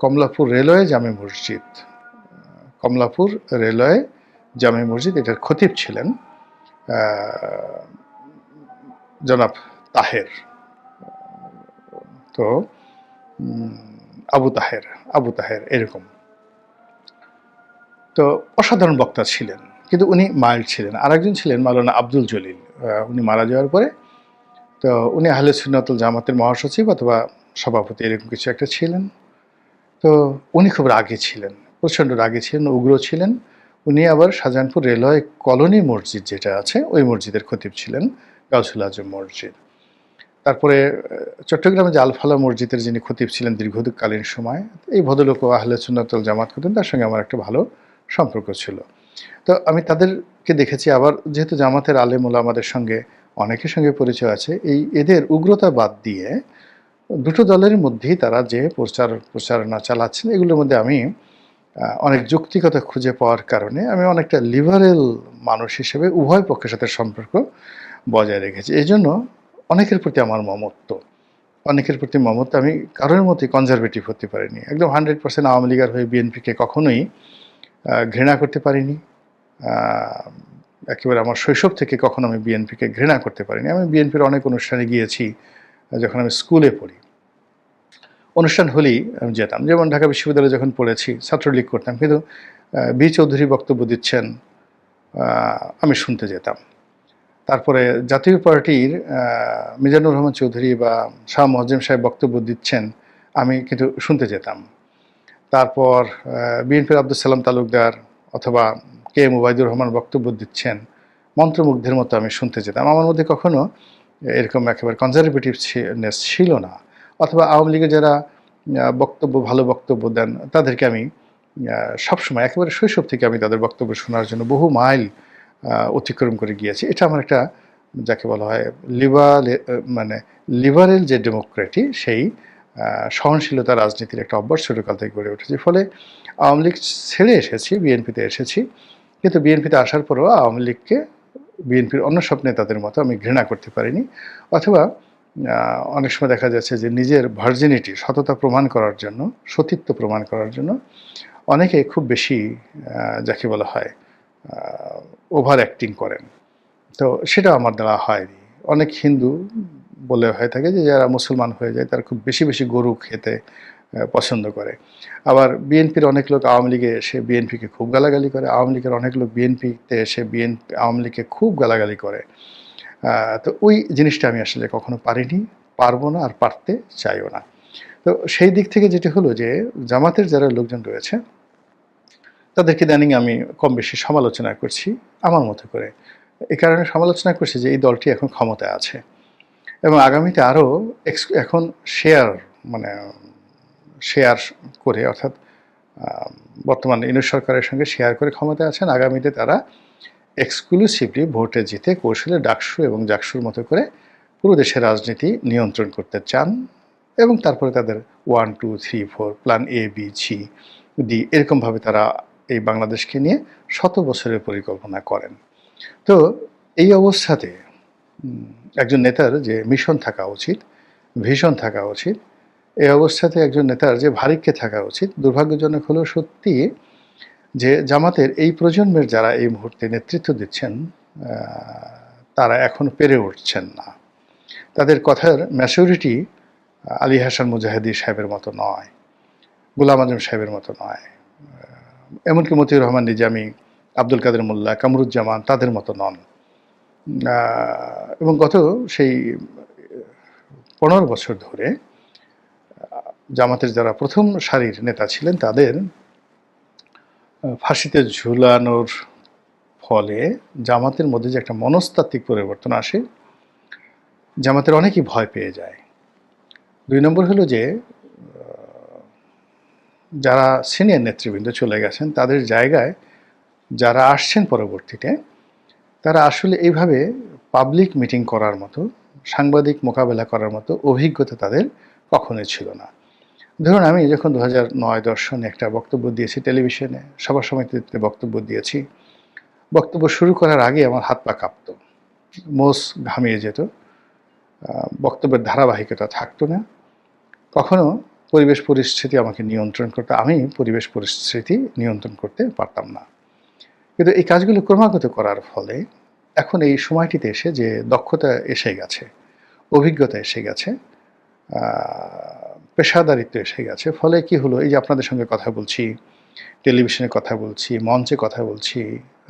কমলাপুর রেলওয়ে জামে মসজিদ, কমলাপুর রেলওয়ে জামে মসজিদ, এটার খতিব ছিলেন জনাব তাহের, তো আবু তাহের এরকম। তো অসাধারণ বক্তা ছিলেন, কিন্তু উনি মাইল্ড ছিলেন। আরেকজন ছিলেন মাওলানা আব্দুল জলিল, উনি মারা যাওয়ার পরে তো উনি আহলে সুন্নাতুল জামাতের মহাসচিব অথবা সভাপতি এরকম কিছু একটা ছিলেন। তো উনি খুব রাগী ছিলেন, প্রচণ্ড রাগী ছিলেন, উগ্র ছিলেন। উনি আবার শাহজাহানপুর রেলওয়ে কলোনি মসজিদ যেটা আছে, ওই মসজিদের খতিব ছিলেন, গাউসুল আজম মসজিদ। তারপরে চট্টগ্রামে যে আলফালা মসজিদের যিনি খতিব ছিলেন দীর্ঘকালীন সময়, এই ভদ্রলোকও আহলে সুন্নাতুল জামাত করতেন, তার সঙ্গে আমার একটা ভালো সম্পর্ক ছিল। তো আমি তাদেরকে দেখেছি। আবার যেহেতু জামাতের আলেম ওলামাদের সঙ্গে অনেকের সঙ্গে পরিচয় আছে, এদের উগ্রতা বাদ দিয়ে দুটো দলের মধ্যেই তারা যে প্রচারণা চালাচ্ছেন, এগুলোর মধ্যে আমি অনেক যৌক্তিকতা খুঁজে পাওয়ার কারণে আমি অনেকটা লিবারেল মানুষ হিসেবে উভয় পক্ষের সাথে সম্পর্ক বজায় রেখেছি। এই জন্য অনেকের প্রতি আমার মমত্ব, অনেকের প্রতি মমত্ব। আমি কারোর মতোই কনজারভেটিভ হতে পারিনি, একদম 100% আওয়ামী লীগের হয়ে বিএনপিকে কখনোই ঘৃণা করতে পারিনি। একেবারে আমার শৈশব থেকে কখনো আমি বিএনপিকে ঘৃণা করতে পারিনি। আমি বিএনপির অনেক অনুষ্ঠানে গিয়েছি যখন আমি স্কুলে পড়ি, অনুষ্ঠান হলেই আমি যেতাম। যেমন ঢাকা বিশ্ববিদ্যালয়ে যখন পড়েছি ছাত্রলীগ করতাম, কিন্তু বি চৌধুরী বক্তব্য দিচ্ছেন, আমি শুনতে যেতাম। তারপরে জাতীয় পার্টির মিজানুর রহমান চৌধুরী বা শাহ মোয়াজ্জেম সাহেব বক্তব্য দিচ্ছেন, আমি কিন্তু শুনতে যেতাম। তারপর বিএনপির আব্দুল সালাম তালুকদার অথবা কে এম ওবায়দুর রহমান বক্তব্য দিচ্ছেন, মন্ত্রমুগ্ধের মতো আমি শুনতে যেতাম। আমার মধ্যে কখনো এরকম একেবারে কনজারভেটিভনেস ছিল না। অথবা আওয়ামী লীগের যারা ভালো বক্তব্য দেন তাদেরকে আমি সবসময় একেবারে শৈশব থেকে আমি তাদের বক্তব্য শোনার জন্য বহু মাইল অতিক্রম করে গিয়েছি। এটা আমার একটা, যাকে বলা হয় লিবারেল যে ডেমোক্রেটি, সেই সহনশীলতা রাজনীতির একটা অভ্যাস ছোটকাল থেকে গড়ে উঠেছে। ফলে আওয়ামী লীগ ছেড়ে এসেছি, বিএনপিতে এসেছি, কিন্তু বিএনপিতে আসার পরেও আওয়ামী লীগকে বিএনপির অন্য সব নেতাদের মতো আমি ঘৃণা করতে পারিনি। অথবা অনেক সময় দেখা যাচ্ছে যে নিজের ভার্জিনিটি, সততা প্রমাণ করার জন্য, সতীত্ব প্রমাণ করার জন্য অনেকে খুব বেশি যাকে বলা হয় ওভার অ্যাক্টিং করেন। তো সেটা আমার দ্বারা হয়নি। অনেক হিন্দু বলে হয়ে থাকে যে যারা মুসলমান হয়ে যায় তারা খুব বেশি বেশি গরু খেতে পছন্দ করে। আবার বিএনপির অনেক লোক আওয়ামী লীগে এসে বিএনপিকে খুব গালাগালি করে, আওয়ামী লীগের অনেক লোক বিএনপিতে এসে আওয়ামী লীগকে খুব গালাগালি করে। তো ওই জিনিসটা আমি আসলে কখনো পারিনি, পারবো না, আর পারতে চাইও না। তো সেই দিক থেকে যেটি হলো যে জামাতের যারা লোকজন রয়েছে তাদেরকে ইদানিং আমি কম বেশি সমালোচনা করছি আমার মতো করে। এই কারণে সমালোচনা করছি যে এই দলটি এখন ক্ষমতায় আছে এবং আগামীতে আরও এখন শেয়ার করে, অর্থাৎ বর্তমান ইউনূস সরকারের সঙ্গে শেয়ার করে ক্ষমতায় আছেন। আগামীতে তারা এক্সক্লুসিভলি ভোটে জিতে কৌশলে ডাকসু এবং জাকসুর মতো করে পুরো দেশের রাজনীতি নিয়ন্ত্রণ করতে চান এবং তারপরে তাদের 1, 2, 3, 4 plan A, B, C, D এরকমভাবে তারা এই বাংলাদেশকে নিয়ে 100 বছরের পরিকল্পনা করেন। তো এই অবস্থাতে একজন নেতার যে মিশন থাকা উচিত, ভিশন থাকা উচিত, এই অবস্থাতে একজন নেতার যে ভারিক্যে থাকা উচিত, দুর্ভাগ্যজনক হলেও সত্যি যে জামাতের এই প্রজন্মের যারা এই মুহূর্তে নেতৃত্ব দিচ্ছেন তারা এখন পেরে উঠছেন না। তাদের কথার ম্যাচুরিটি আলী হাসান মুজাহিদি সাহেবের মতো নয়, গোলাম আজম সাহেবের মতো নয়, এমনকি মতিউর রহমান নিজামী, আব্দুল কাদের মোল্লা, কামরুজ্জামান তাদের মতো নন। এবং গত সেই 15 বছর ধরে জামাতের যারা প্রথম সারির নেতা ছিলেন তাদের ফাঁসিতে ঝুলানোর ফলে জামাতের মধ্যে যে একটা মনস্তাত্ত্বিক পরিবর্তন আসে, জামাতের অনেকেই ভয় পেয়ে যায়। 2 নম্বর হলো যে যারা সিনিয়র নেতৃবৃন্দ চলে গেছেন তাদের জায়গায় যারা আসছেন পরবর্তীতে, তারা আসলে এইভাবে পাবলিক মিটিং করার মতো, সাংবাদিক মোকাবেলা করার মতো অভিজ্ঞতা তাদের কখনোই ছিল না। ধরুন আমি যখন 2009-10 সনে একটা বক্তব্য দিয়েছি টেলিভিশনে, সভা সমিতিতে বক্তব্য দিয়েছি, বক্তব্য শুরু করার আগে আমার হাত পা কাঁপতো, মোষ ঘামিয়ে যেত, বক্তব্যের ধারাবাহিকতা থাকতো না। কখনো পরিবেশ পরিস্থিতি আমাকে নিয়ন্ত্রণ করতে, আমি পরিবেশ পরিস্থিতি নিয়ন্ত্রণ করতে পারতাম না। কিন্তু এই কাজগুলো ক্রমাগত করার ফলে এখন এই সময়টিতে এসে যে দক্ষতা এসে গেছে, অভিজ্ঞতা এসে গেছে, পেশাদারিত্ব এসে গেছে, ফলে কি হলো, এই যে আপনাদের সঙ্গে কথা বলছি, টেলিভিশনে কথা বলছি, মঞ্চে কথা বলছি,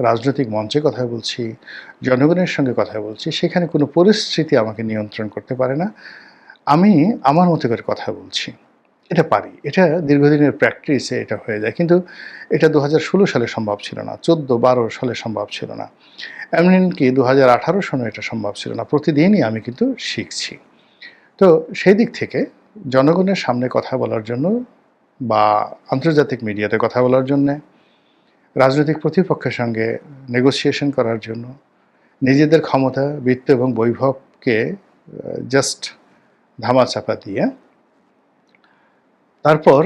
রাজনৈতিক মঞ্চে কথা বলছি, জনগণের সঙ্গে কথা বলছি, সেখানে কোনো পরিস্থিতি আমাকে নিয়ন্ত্রণ করতে পারে না। আমি আমার মতো করে কথা বলছি, এটা পারি, এটা দীর্ঘদিনের প্র্যাকটিসে এটা হয়ে যায়। কিন্তু এটা 2016 সালে সম্ভব ছিল না, 14-12 সালে সম্ভব ছিল না, এমনকি 2018 সনে এটা সম্ভব ছিল না। প্রতিদিনই আমি কিন্তু শিখছি। তো সেই দিক থেকে জনগণের সামনে কথা বলার জন্য বা আন্তর্জাতিক মিডিয়াতে কথা বলার জন্যে, রাজনৈতিক প্রতিপক্ষের সঙ্গে নেগোসিয়েশন করার জন্য, নিজেদের ক্ষমতা, বৃত্ত এবং বৈভবকে জাস্ট ধামাচাপা দিয়ে তারপর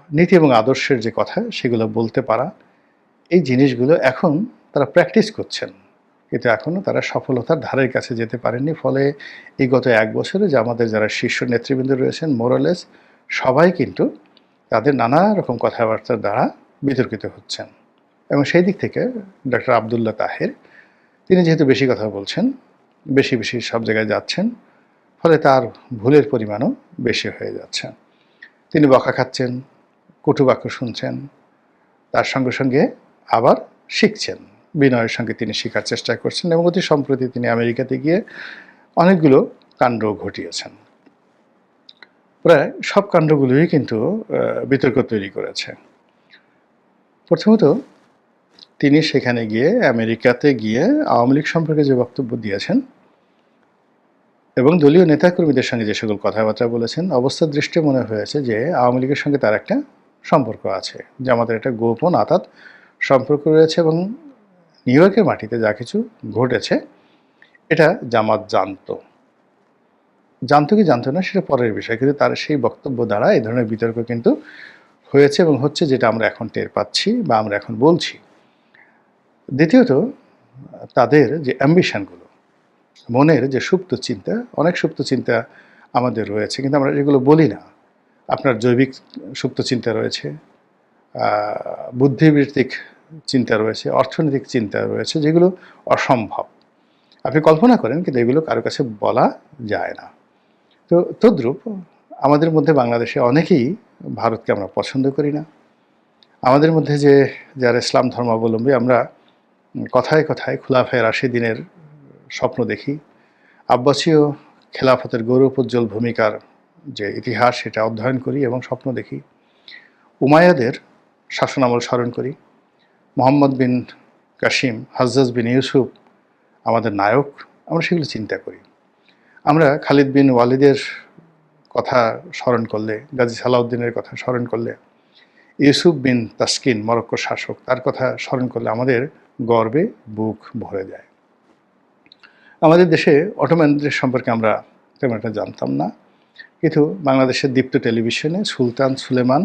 নীতি এবং আদর্শের যে কথা সেগুলো বলতে পারা, এই জিনিসগুলো এখন তারা প্র্যাকটিস করছেন কিন্তু এখনও তারা সফলতার ধারের কাছে যেতে পারেননি। ফলে এই গত 1 বছরে যে আমাদের যারা শীর্ষ নেতৃবৃন্দ রয়েছেন মোরালেস সবাই কিন্তু তাদের নানা রকম কথাবার্তার দ্বারা বিতর্কিত হচ্ছেন। এবং সেই দিক থেকে ডক্টর আবদুল্লাহ তাহের তিনি যেহেতু বেশি কথা বলছেন, বেশি বেশি সব জায়গায় যাচ্ছেন, ফলে তার ভুলের পরিমাণও বেশি হয়ে যাচ্ছে। তিনি বকা খাচ্ছেন, কটু বাক্য শুনছেন, তার সঙ্গে সঙ্গে আবার শিখছেন, বিনয়ের সঙ্গে তিনি শেখার চেষ্টা করছেন এবং অতি সম্প্রতি তিনি আমেরিকাতে গিয়ে অনেকগুলো কাণ্ড ঘটিয়েছেন। প্রায় সব কাণ্ডগুলোই কিন্তু বিতর্ক তৈরি করেছে। প্রথমত তিনি সেখানে গিয়ে আমেরিকাতে গিয়ে আওয়ামী লীগ সম্পর্কে যে বক্তব্য দিয়েছেন এবং দলীয় নেতাকর্মীদের সঙ্গে যে সকল কথাবার্তা বলেছেন, অবস্থার দৃষ্টি মনে হয়েছে যে আওয়ামী লীগের সঙ্গে তার একটা সম্পর্ক আছে, যে আমাদের একটা গোপন আঁতাত সম্পর্ক রয়েছে এবং নিউ ইয়র্কের মাটিতে যা কিছু ঘটেছে এটা জামাত জানতো কি জানতো না সেটা পরের বিষয়, কিন্তু তার সেই বক্তব্য দ্বারা এই ধরনের বিতর্ক কিন্তু হয়েছে এবং হচ্ছে, যেটা আমরা এখন টের পাচ্ছি বা আমরা এখন বলছি। দ্বিতীয়ত তাদের যে অ্যাম্বিশনগুলো, মনের যে সুপ্ত চিন্তা, অনেক সুপ্ত চিন্তা আমাদের রয়েছে কিন্তু আমরা এগুলো বলি না। আপনার জৈবিক সুপ্ত চিন্তা রয়েছে, বুদ্ধিবৃত্তিক চিন্তা রয়েছে, অর্থনৈতিক চিন্তা রয়েছে, যেগুলো অসম্ভব আপনি কল্পনা করেন কিন্তু এগুলো কারো কাছে বলা যায় না। তো তদ্রূপ আমাদের মধ্যে বাংলাদেশে অনেকেই ভারতকে আমরা পছন্দ করি না। আমাদের মধ্যে যে যারা ইসলাম ধর্মাবলম্বী, আমরা কথায় কথায় খুলাফায়ে রাশিদিনের স্বপ্ন দেখি, আব্বাসীয় খেলাফতের গৌরবোজ্জ্বল ভূমিকার যে ইতিহাস সেটা অধ্যয়ন করি এবং স্বপ্ন দেখি, উমাইয়াদের শাসনামল স্মরণ করি, মোহাম্মদ বিন কাসিম, হাজ্জাজ বিন ইউসুফ আমাদের নায়ক, আমরা সেগুলো চিন্তা করি। আমরা খালিদ বিন ওয়ালিদের কথা স্মরণ করলে, গাজী সালাউদ্দিনের কথা স্মরণ করলে, ইউসুফ বিন তাসকিন মরক্কোর শাসক, তার কথা স্মরণ করলে আমাদের গর্বে বুক ভরে যায়। আমাদের দেশে অটোম্যানদের সম্পর্কে আমরা তেমন একটা জানতাম না, কিন্তু বাংলাদেশের দীপ্ত টেলিভিশনে সুলতান সুলেমান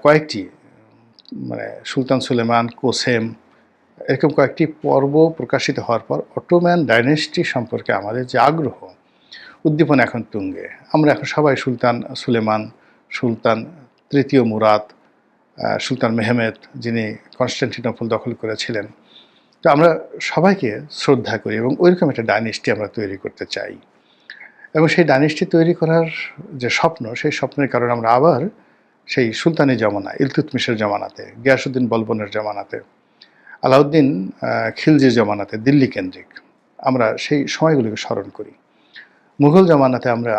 কয়েকটি সুলতান সুলেমান, কোসেম এরকম কয়েকটি পর্ব প্রকাশিত হওয়ার পর অটোম্যান ডাইনেস্টি সম্পর্কে আমাদের যে আগ্রহ, উদ্দীপনা এখন তুঙ্গে। আমরা এখন সবাই সুলতান সুলেমান, সুলতান তৃতীয় মুরাদ, সুলতান মেহমেদ যিনি কনস্টান্টিনোপল দখল করেছিলেন, তো আমরা সবাইকে শ্রদ্ধা করি এবং ওইরকম একটা ডাইনেস্টি আমরা তৈরি করতে চাই। এবং সেই ডাইনেস্টি তৈরি করার যে স্বপ্ন, সেই স্বপ্নের কারণে আমরা আবার সেই সুলতানি জমানা, ইলতুৎমিশের জমানাতে, গিয়াসউদ্দিন বলবনের জমানাতে, আলাউদ্দিন খিলজির জমানাতে, দিল্লি কেন্দ্রিক আমরা সেই সময়গুলোকে স্মরণ করি। মুঘল জমানাতে আমরা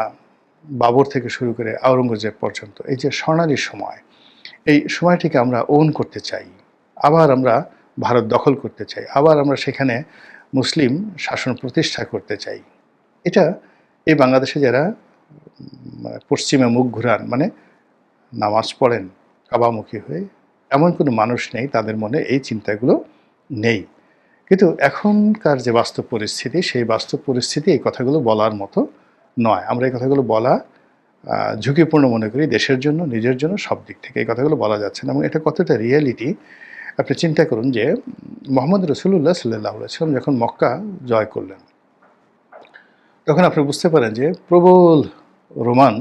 বাবর থেকে শুরু করে আওরঙ্গজেব পর্যন্ত এই যে স্বর্ণালী সময়, এই সময়টিকে আমরা ওন করতে চাই। আবার আমরা ভারত দখল করতে চাই, আবার আমরা সেখানে মুসলিম শাসন প্রতিষ্ঠা করতে চাই। এটা এই বাংলাদেশে যারা পশ্চিমে মুখ ঘুরান, নামাজ পড়েন কাবামুখী হয়ে, এমন কোনো মানুষ নেই তাদের মনে এই চিন্তাগুলো নেই। কিন্তু এখনকার যে বাস্তব পরিস্থিতি, সেই বাস্তব পরিস্থিতি এই কথাগুলো বলার মতো নয়। আমরা এই কথাগুলো বলা ঝুঁকিপূর্ণ মনে করি, দেশের জন্য, নিজের জন্য, সব দিক থেকে এই কথাগুলো বলা যাচ্ছে না। এবং এটা কতটা রিয়েলিটি আপনি চিন্তা করুন যে মুহাম্মদ রাসূলুল্লাহ সাল্লাল্লাহু আলাইহি ওয়াসাল্লাম যখন মক্কা জয় করলেন, তখন আপনি বুঝতে পারেন যে প্রবল রোমান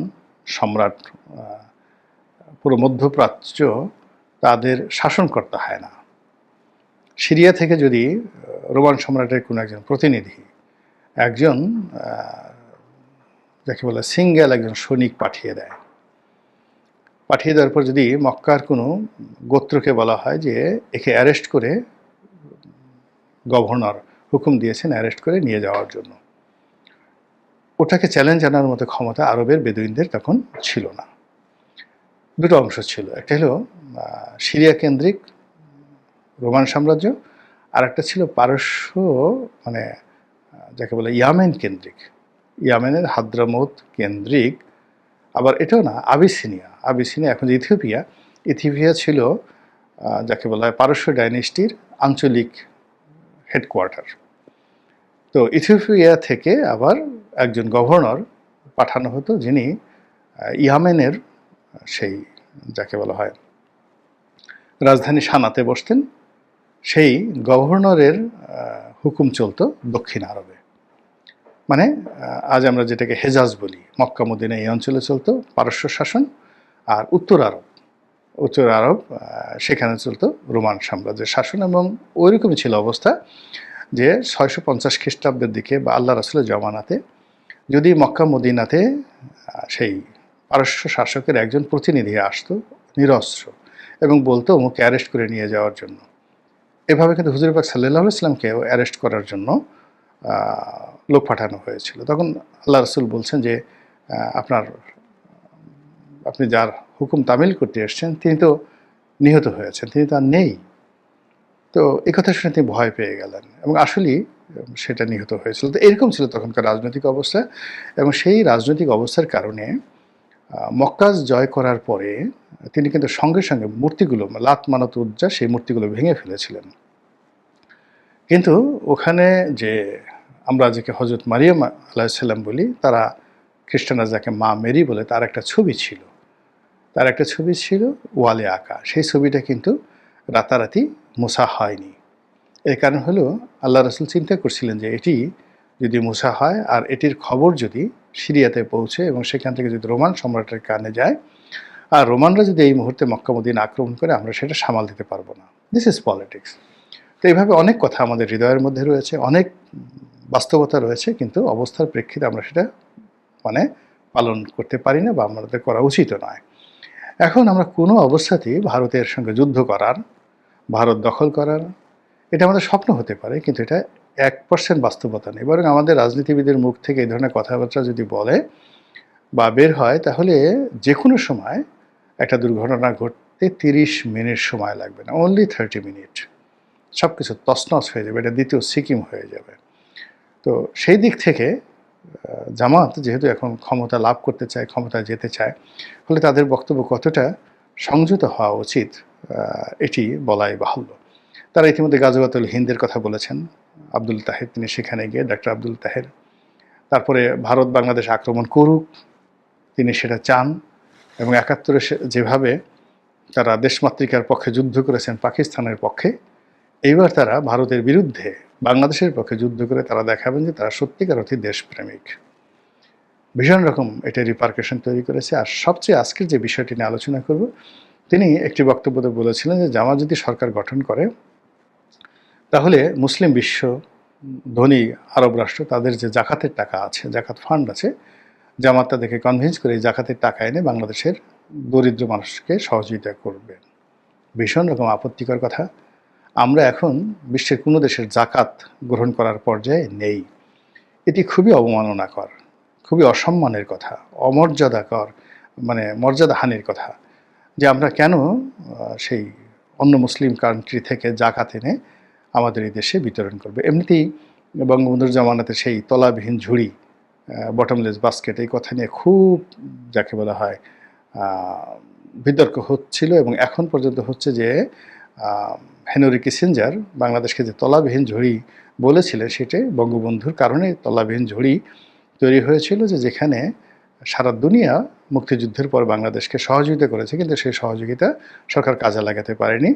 সম্রাট, পুরো মধ্যপ্রাচ্য তাদের শাসনকর্তা হয় না। সিরিয়া থেকে যদি রোমান সম্রাটের কোনো একজন প্রতিনিধি, একজন যাকে বলে সিঙ্গেল একজন সৈনিক পাঠিয়ে দেওয়ার পর যদি মক্কার কোনো গোত্রকে বলা হয় যে একে অ্যারেস্ট করে, গভর্নর হুকুম দিয়েছেন অ্যারেস্ট করে নিয়ে যাওয়ার জন্য, ওটাকে চ্যালেঞ্জ জানার মতো ক্ষমতা আরবের বেদুইনদের তখন ছিল না। দুটো অংশ ছিল, একটা হলো সিরিয়া কেন্দ্রিক রোমান সাম্রাজ্য, আর একটা ছিল পারস্য, যাকে বলে ইয়ামেন কেন্দ্রিক, ইয়ামেনের হাদ্রামৌত কেন্দ্রিক, আবার এটাও না, আবিসিনিয়া এখন যে ইথিওপিয়া ছিল যাকে বলা হয় পারস্য ডাইনেস্টির আঞ্চলিক হেডকোয়ার্টার। তো ইথিওপিয়া থেকে আবার একজন গভর্নর পাঠানো হতো, যিনি ইয়ামেনের সেই যাকে বলা হয় রাজধানী সানাতে বসতেন। সেই গভর্নরের হুকুম চলতো দক্ষিণ আরবে, মানে আজ আমরা যেটাকে হেজাজ বলি, মক্কা মদিনা এই অঞ্চলে চলতো পারস্য শাসন, আর উত্তর আরব সেখানে চলতো রোমান সাম্রাজ্যের শাসন। এবং ওইরকমই ছিল অবস্থা যে 650 খ্রিস্টাব্দের দিকে বা আল্লাহ রাসূলের জমানাতে যদি মক্কা মদিনাতে সেই পারস্য শাসকের একজন প্রতিনিধি আসতো নিরস্ত্র এবং বলতো ওকে অ্যারেস্ট করে নিয়ে যাওয়ার জন্য, এভাবে কিন্তু হুজুর পাক সাল্লাল্লাহু আলাইহি ওয়াসাল্লামকেও অ্যারেস্ট করার জন্য লোক পাঠানো হয়েছিল। তখন আল্লাহ রাসূল বলছেন যে আপনি যার হুকুম তামিল করতে এসেছেন তিনি তো নিহত হয়েছেন, তিনি তো আর নেই। তো এই কথা শুনে তিনি ভয় পেয়ে গেলেন এবং আসলেই সেটা নিহত হয়েছিল। তো এরকম ছিল তখনকার রাজনৈতিক অবস্থা। এবং সেই রাজনৈতিক অবস্থার কারণে মক্কা জয় করার পরে তিনি কিন্তু সঙ্গে সঙ্গে মূর্তিগুলো, লাত মানাত উজ্জা, সেই মূর্তিগুলো ভেঙে ফেলেছিলেন। কিন্তু ওখানে যে আমরা যাকে হজরত মারিয়াম আলাইহিস সালাম বলি, তারা খ্রিস্টানরা যাকে মা মেরি বলে, তার একটা ছবি ছিল ওয়ালে আঁকা। সেই ছবিটা কিন্তু রাতারাতি মুছা হয়নি। এর কারণ হলো আল্লাহ রাসূল চিন্তা করছিলেন যে এটি যদি মুছা হয় আর এটির খবর যদি সিরিয়াতে পৌঁছে এবং সেখান থেকে যদি রোমান সম্রাটের কানে যায়, আর রোমানরা যদি এই মুহূর্তে মক্কা মদিনা আক্রমণ করে, আমরা সেটা সামাল দিতে পারবো না। This is politics. তো এইভাবে অনেক কথা আমাদের হৃদয়ের মধ্যে রয়েছে, অনেক বাস্তবতা রয়েছে, কিন্তু অবস্থার প্রেক্ষিতে আমরা সেটা পালন করতে পারি না বা আমাদের করা উচিত নয়। এখন আমরা কোনো অবস্থাতেই ভারতের সঙ্গে যুদ্ধ করার, ভারত দখল করার, এটা আমাদের স্বপ্ন হতে পারে, কিন্তু এটা 1% বাস্তবতা নেই। বরং আমাদের রাজনীতিবিদের মুখ থেকে এই ধরনের কথাবার্তা যদি বলে বা বের হয়, তাহলে যে কোনো সময় একটা দুর্ঘটনা ঘটতে 30 মিনিট সময় লাগবে না, অনলি 30 মিনিট, সব কিছু তছনছ হয়ে যাবে, এটা দ্বিতীয় সিকিম হয়ে যাবে। তো সেই দিক থেকে জামাত যেহেতু এখন ক্ষমতা লাভ করতে চায়, ক্ষমতায় যেতে চায়, ফলে তাদের বক্তব্য কতটা সংযত হওয়া উচিত এটি বলাই বাহুল্য। তারা ইতিমধ্যে গাজওয়াতুল হিন্দের কথা বলেছেন, আব্দুল তাহের তিনি সেখানে গিয়ে, ডক্টর আব্দুল তাহের। তারপরে ভারত বাংলাদেশ আক্রমণ করুক, তিনি সেটা চান। এবং 71-এ যেভাবে তারা দেশমাতৃকার পক্ষে যুদ্ধ করেছেন পাকিস্তানের পক্ষে, এইবার তারা ভারতের বিরুদ্ধে বাংলাদেশের পক্ষে যুদ্ধ করে তারা দেখাবেন যে তারা সত্যিকার অর্থে দেশপ্রেমিক। ভীষণ রকম এটা রিপারকেশন তৈরি করেছে। আর সবচেয়ে আজকের যে বিষয়টি নিয়ে আলোচনা করব, তিনি একটি বক্তব্যতে বলেছিলেন যে জামাত যদি সরকার গঠন করে, তাহলে মুসলিম বিশ্ব, ধনী আরব রাষ্ট্র, তাদের যে জাকাতের টাকা আছে, জাকাত ফান্ড আছে, জামাত তাদেরকে কনভিন্স করে এই জাকাতের টাকা এনে বাংলাদেশের দরিদ্র মানুষকে সহযোগিতা করবে। ভীষণ রকম আপত্তিকর কথা। আমরা এখন বিশ্বের কোনো দেশের জাকাত গ্রহণ করার পর্যায়ে নেই। এটি খুবই অবমাননাকর, খুবই অসম্মানের কথা, অমর্যাদাকর, মর্যাদাহানির কথা যে আমরা কেন সেই অন্য মুসলিম কান্ট্রি থেকে জাকাত এনে আমাদের এই দেশে বিতরণ করবে। এমনিতেই বঙ্গবন্ধুর জামানাতে সেই তলাবিহীন ঝুড়ি, বটমলেস বাস্কেট, এই কথা নিয়ে খুব যাকে বলা হয় বিতর্ক হচ্ছিল এবং এখন পর্যন্ত হচ্ছে যে হেনরি কিসিঞ্জার বাংলাদেশকে যে তলাবিহীন ঝুড়ি বলেছিলেন, সেটা বঙ্গবন্ধুর কারণে তলাবিহীন ঝুড়ি তৈরি হয়েছিল, যে যেখানে সারা দুনিয়া মুক্তিযুদ্ধের পর বাংলাদেশকে সহযোগিতা করেছে, কিন্তু সেই সহযোগিতা সরকার কাজে লাগাতে পারেনি।